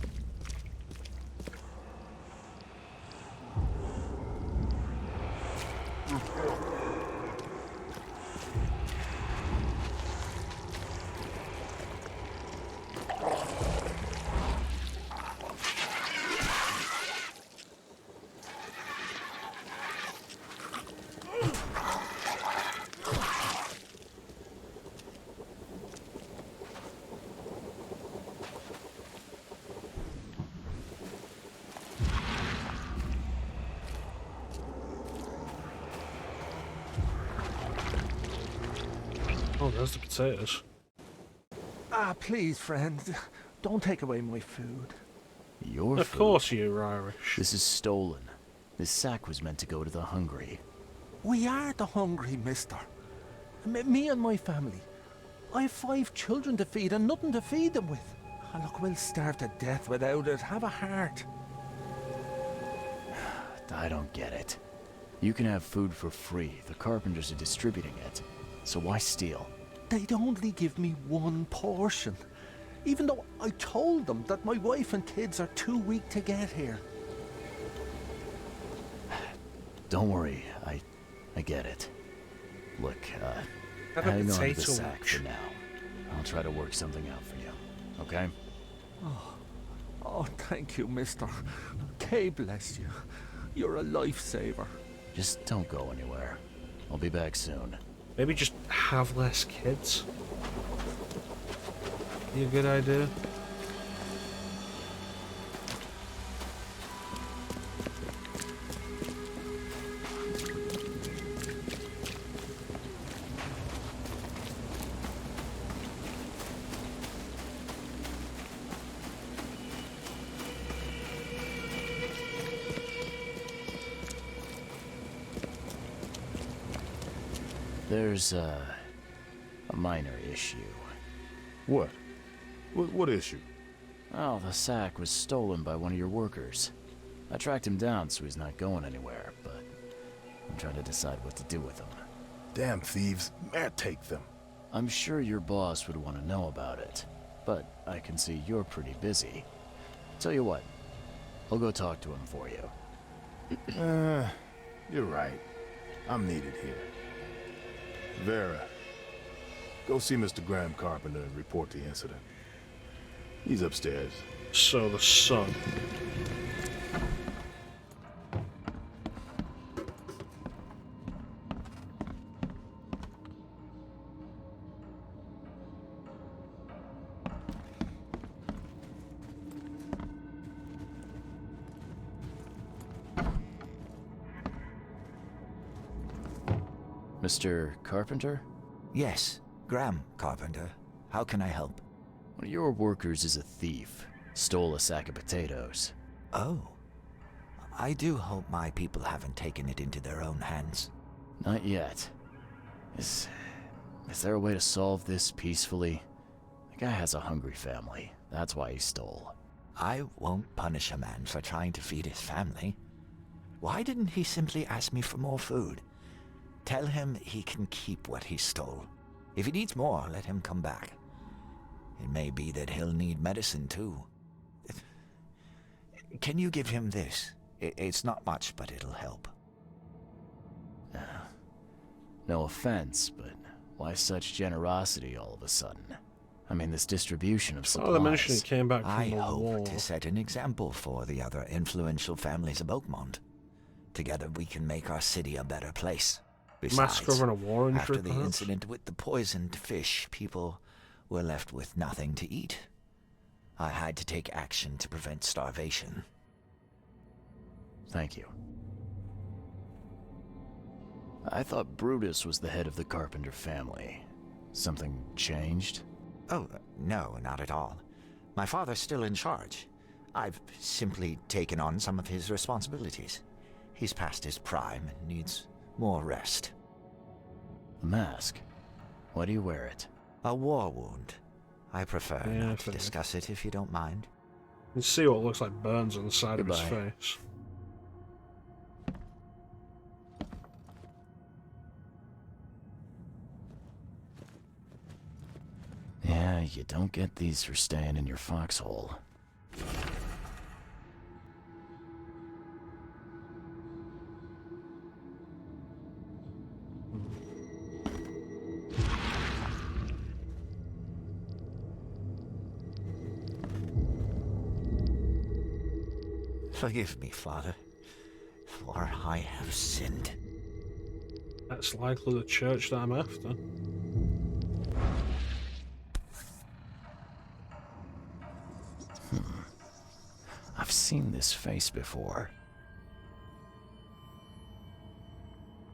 S1: Oh, there's the potatoes.
S8: Ah, please, friend. Don't take away my food.
S2: Your
S1: Of
S2: food?
S1: course you're Irish.
S2: This is stolen. This sack was meant to go to the hungry.
S8: We are the hungry, mister. Me and my family. I have 5 children to feed and nothing to feed them with. And look, we'll starve to death without it. Have a heart.
S2: I don't get it. You can have food for free. The carpenters are distributing it. So why steal?
S8: They'd only give me 1 portion. Even though I told them that my wife and kids are too weak to get here.
S2: Don't worry, I get it. Look,
S1: Have a
S2: hang on to the
S1: potato
S2: sack
S1: wedge.
S2: for now. I'll try to work something out for you, okay?
S8: Oh, thank you, mister. K bless you. You're a lifesaver.
S2: Just don't go anywhere. I'll be back soon.
S1: Maybe just have less kids. Be a good idea.
S2: There's a minor issue.
S11: What? What issue?
S2: Well, the sack was stolen by one of your workers. I tracked him down so he's not going anywhere, but I'm trying to decide what to do with him.
S11: Damn thieves. Man, take them.
S2: I'm sure your boss would want to know about it, but I can see you're pretty busy. Tell you what, I'll go talk to him for you.
S11: You're right. I'm needed here. Vera, go see Mr. Graham Carpenter and report the incident. He's upstairs.
S1: So the son.
S2: Mr. Carpenter?
S17: Yes, Graham Carpenter. How can I help?
S2: One of your workers is a thief. Stole a sack of potatoes.
S17: Oh. I do hope my people haven't taken it into their own hands.
S2: Not yet. Is there a way to solve this peacefully? The guy has a hungry family. That's why he stole.
S17: I won't punish a man for trying to feed his family. Why didn't he simply ask me for more food? Tell him he can keep what he stole. If he needs more, let him come back. It may be that he'll need medicine too. Can you give him this? It's not much, but it'll help.
S2: No offense, but why such generosity all of a sudden? I mean, this distribution of supplies...
S1: Oh, they mentioned it came back from
S17: I
S1: the war.
S17: hope to set an example for the other influential families of Oakmont. Together we can make our city a better place. Besides,
S1: Massacre and a war injury,
S17: after the
S1: perhaps?
S17: incident with the poisoned fish, people were left with nothing to eat. I had to take action to prevent starvation.
S2: Thank you. I thought Brutus was the head of the Carpenter family. Something changed?
S17: Oh, no, not at all. My father's still in charge. I've simply taken on some of his responsibilities. He's past his prime and needs more rest.
S2: The mask? Why do you wear it?
S17: A war wound. I prefer not to
S1: figured.
S17: discuss it if you don't mind.
S1: You can see what looks like burns on the side of
S2: Goodbye.
S1: his face.
S2: Yeah, you don't get these for staying in your foxhole.
S17: Forgive me, Father, for I have sinned.
S1: That's likely the church that I'm after.
S2: I've seen this face before.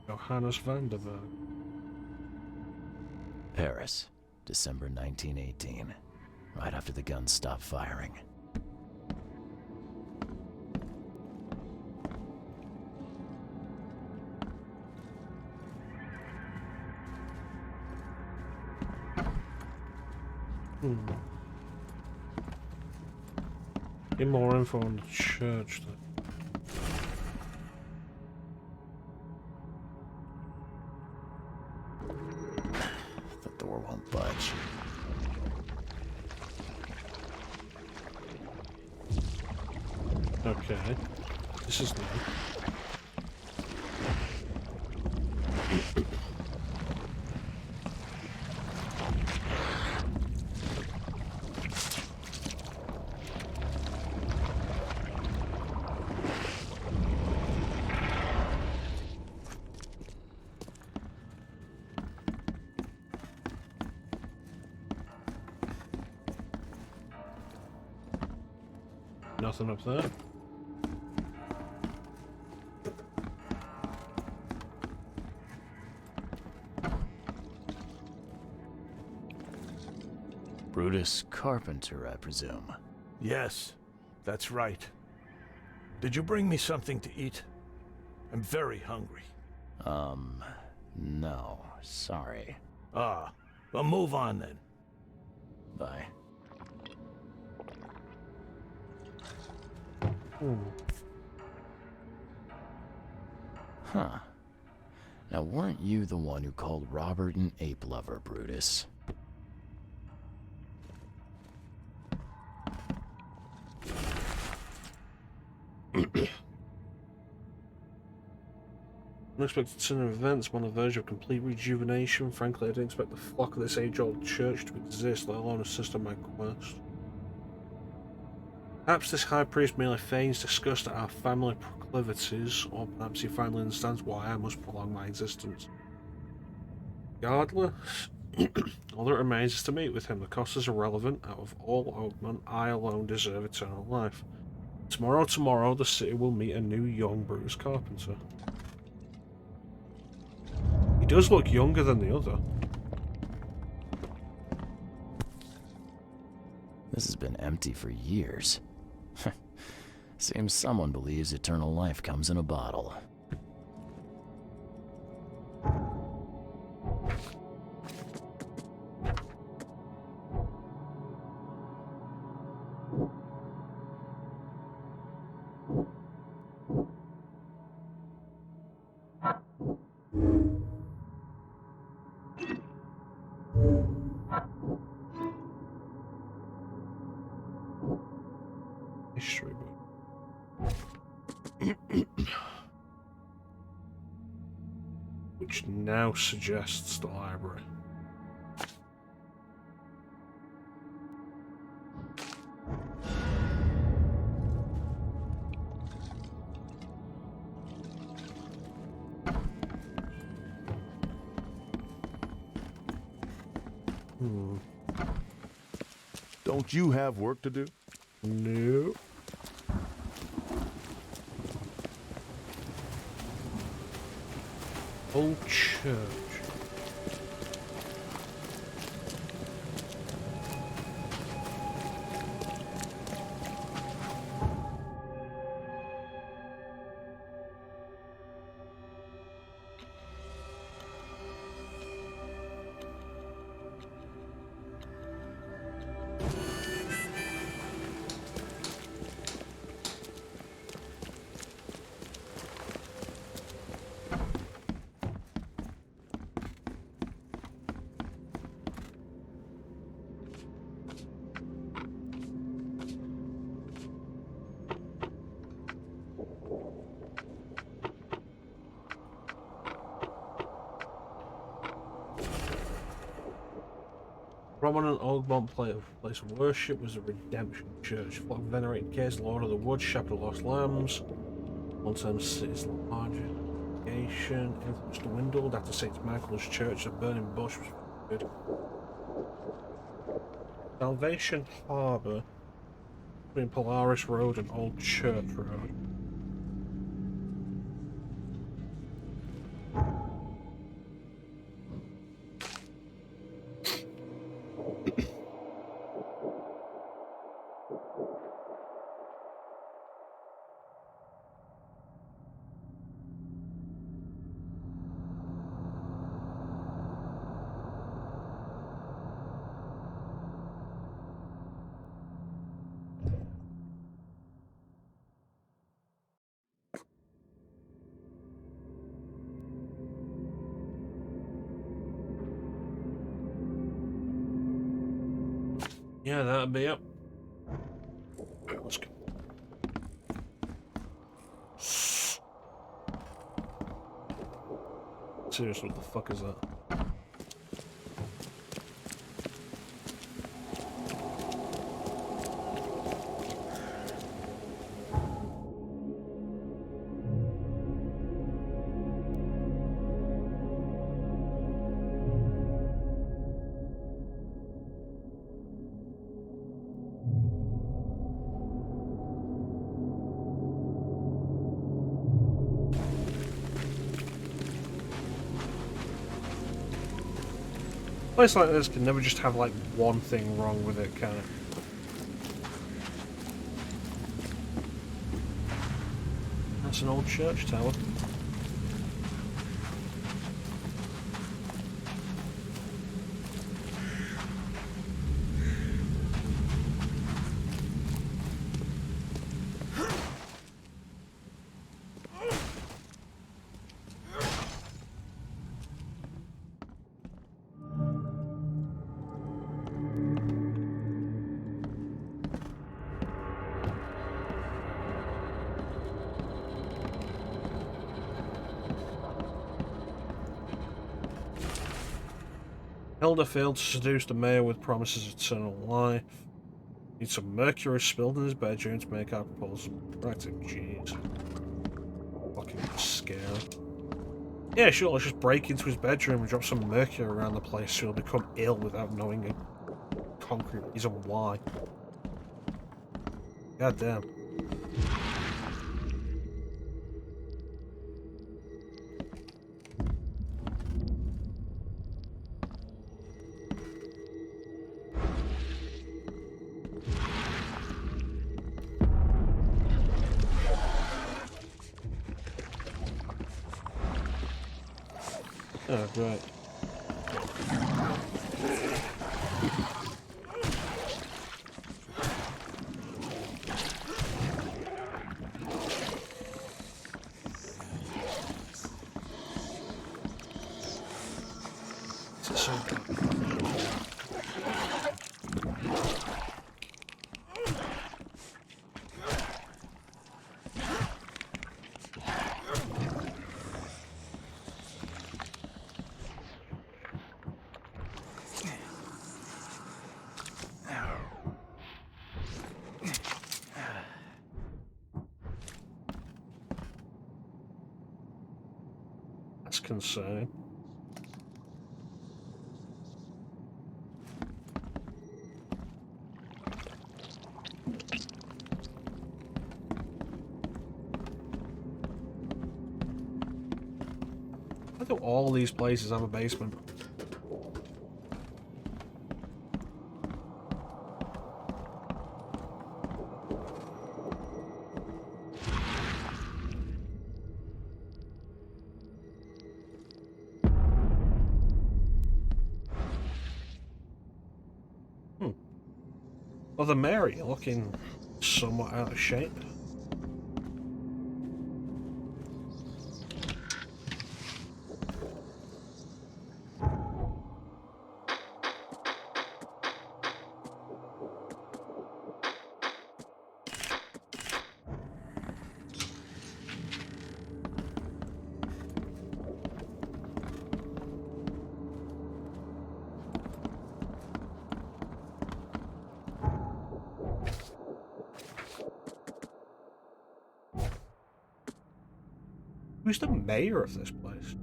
S1: Johannes Vanderberg.
S2: Paris, December 1918. Right after the guns stopped firing.
S1: Get more info on the church then.
S2: The door won't budge.
S1: Okay. This is new. Nothing up there.
S2: Brutus Carpenter, I presume.
S6: Yes, that's right. Did you bring me something to eat? I'm very hungry.
S2: No, sorry.
S6: Ah, well, move on then.
S2: Bye. Huh. Now, weren't you the one who called Robert an ape lover, Brutus?
S1: Unexpected turn of events, I'm on the verge of complete rejuvenation. Frankly, I didn't expect the flock of this age-old church to exist, let alone assist on my quest. Perhaps this high priest merely feigns disgust at our family proclivities, or perhaps he finally understands why I must prolong my existence. Regardless, all that remains is to meet with him. The cost is irrelevant. Out of all Oakman, I alone deserve eternal life. Tomorrow, the city will meet a new young Brutus Carpenter. He does look younger than the other.
S2: This has been empty for years. Seems someone believes eternal life comes in a bottle.
S1: History book. Which now suggests the library.
S11: Don't you have work to do?
S1: No. Old church. Prominent Ogbont place of worship was the Redemption Church. Flock of venerated Case, Lord of the Woods, Shepherd of Lost Lambs. Long-term city's larger. Influence dwindled after St. Michael's Church, a burning bush was founded. Salvation Harbour between Polaris Road and Old Church Road. Yeah, that'd be it. Let's go. Seriously, what the fuck is that? A place like this can never just have like one thing wrong with it, can it? That's an old church tower. Hilda failed to seduce the mayor with promises of eternal life. Needs some mercury spilled in his bedroom to make our proposal. Right, jeez. Fucking scary. Yeah, sure, let's just break into his bedroom and drop some mercury around the place so he'll become ill without knowing a concrete reason why. God damn. Oh, right. That's concerning. I thought all these places have a basement. Well, the Mary looking somewhat out of shape. Who's the mayor of this place?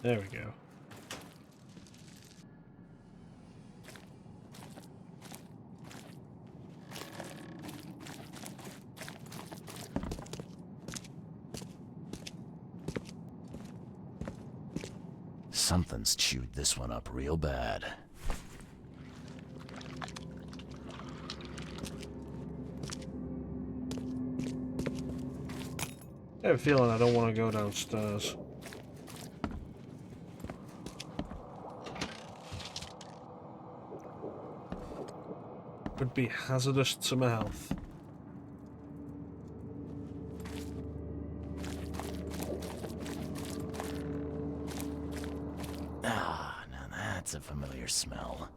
S1: There we go.
S2: Something's chewed this one up real bad.
S1: I have a feeling I don't want to go downstairs. Could be hazardous to my health.
S2: Ah, now that's a familiar smell.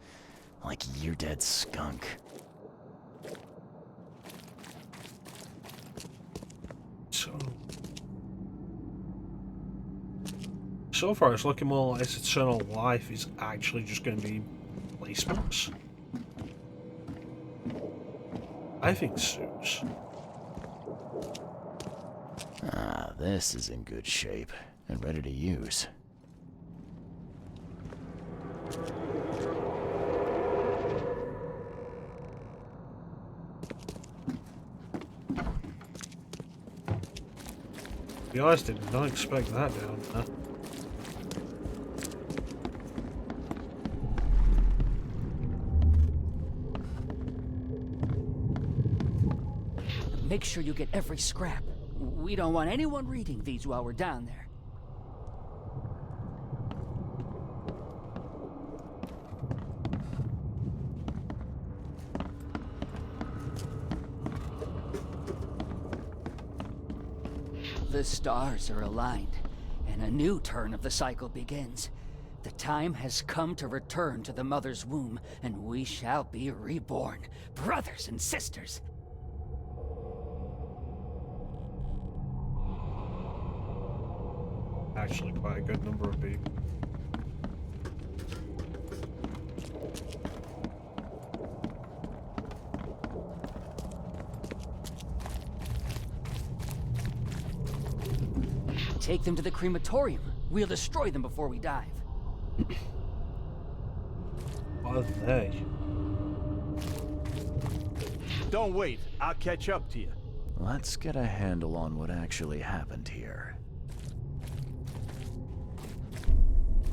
S2: Like year-dead skunk.
S1: So far, it's looking more like this eternal life is actually just going to be placements. I think suits.
S2: Ah, this is in good shape and ready to use.
S1: To be honest, I did not expect that down there.
S18: Make sure you get every scrap. We don't want anyone reading these while we're down there. The stars are aligned, and a new turn of the cycle begins. The time has come to return to the mother's womb, and we shall be reborn, brothers and sisters.
S1: Actually, quite a good number of people.
S18: Take them to the crematorium. We'll destroy them before we dive.
S1: What are they?
S13: Don't wait. I'll catch up to you.
S2: Let's get a handle on what actually happened here.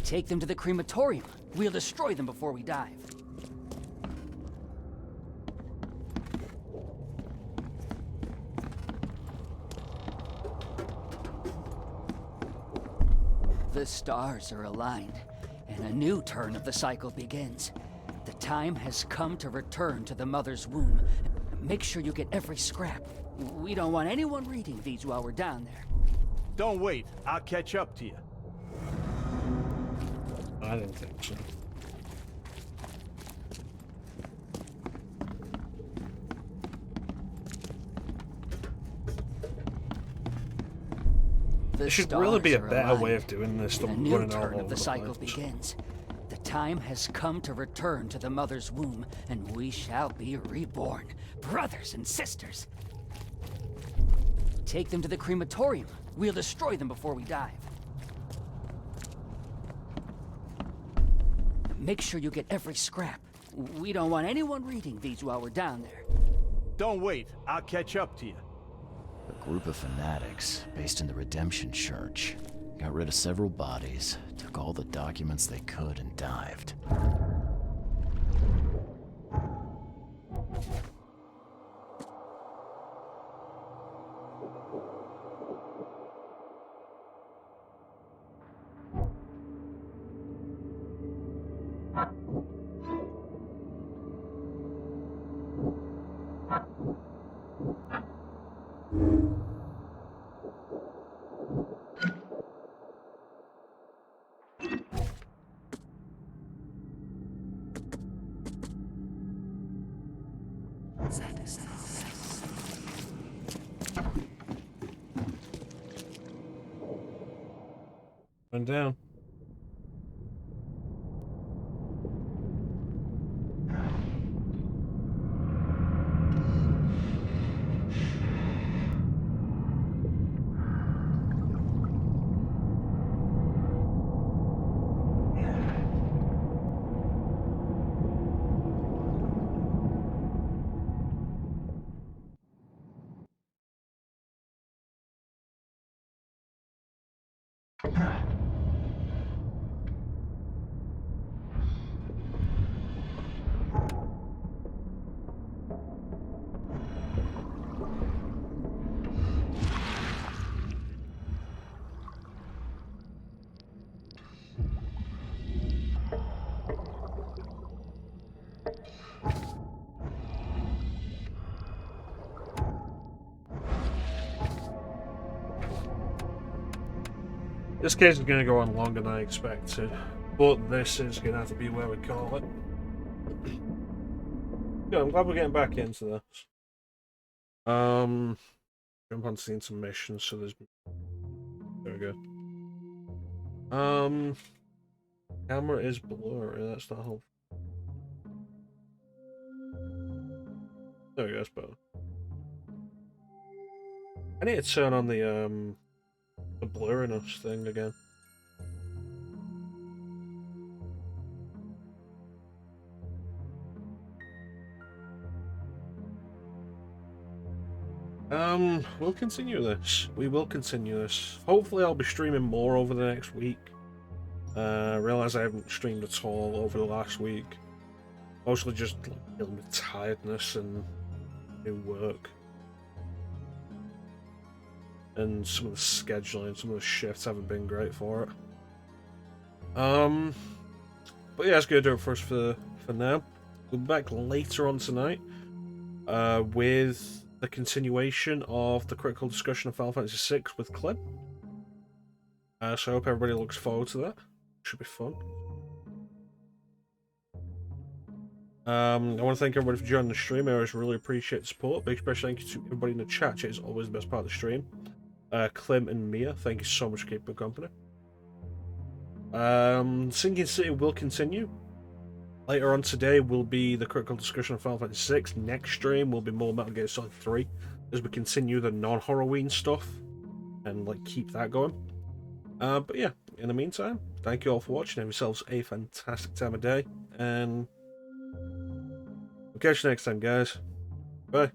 S18: Take them to the crematorium. We'll destroy them before we dive. The stars are aligned, and a new turn of the cycle begins. The time has come to return to the mother's womb. Make sure you get every scrap. We don't want anyone reading these while we're down there.
S13: Don't wait. I'll catch up to you.
S1: I didn't think so. There should really be a better way of doing this than running all over
S18: the cycle begins. The time has come to return to the mother's womb, and we shall be reborn, brothers and sisters. Take them to the crematorium. We'll destroy them before we dive. Make sure you get every scrap. We don't want anyone reading these while we're down there.
S13: Don't wait. I'll catch up to you.
S2: A group of fanatics based in the Redemption Church got rid of several bodies, took all the documents they could, and dived.
S1: Went down. This case is going to go on longer than I expected, but this is going to have to be where we call it. Good, I'm glad we're getting back into this. Jump on seeing some missions, so there's... There we go. Camera is blurry, that's not helpful. There we go, that's better. I need to turn on the blurriness thing again. We'll continue this. We will continue this. Hopefully I'll be streaming more over the next week. I realise I haven't streamed at all over the last week. Mostly just like, dealing with tiredness and new work. And some of the scheduling, some of the shifts haven't been great for it. But yeah, that's gonna do it for us for now. We'll be back later on tonight with the continuation of the critical discussion of Final Fantasy VI with Clem. So I hope everybody looks forward to that. Should be fun. I want to thank everybody for joining the stream. I always really appreciate the support. Big special thank you to everybody in the chat. Chat is always the best part of the stream. Clem and Mia, thank you so much for keeping me company. Sinking City will continue. Later on today will be the critical discussion of Final Fantasy VI. Next stream will be more Metal Gear Solid 3 as we continue the non-Horrorween stuff and like keep that going. But yeah, in the meantime, thank you all for watching. Have yourselves a fantastic time of day, and we'll catch you next time, guys. Bye.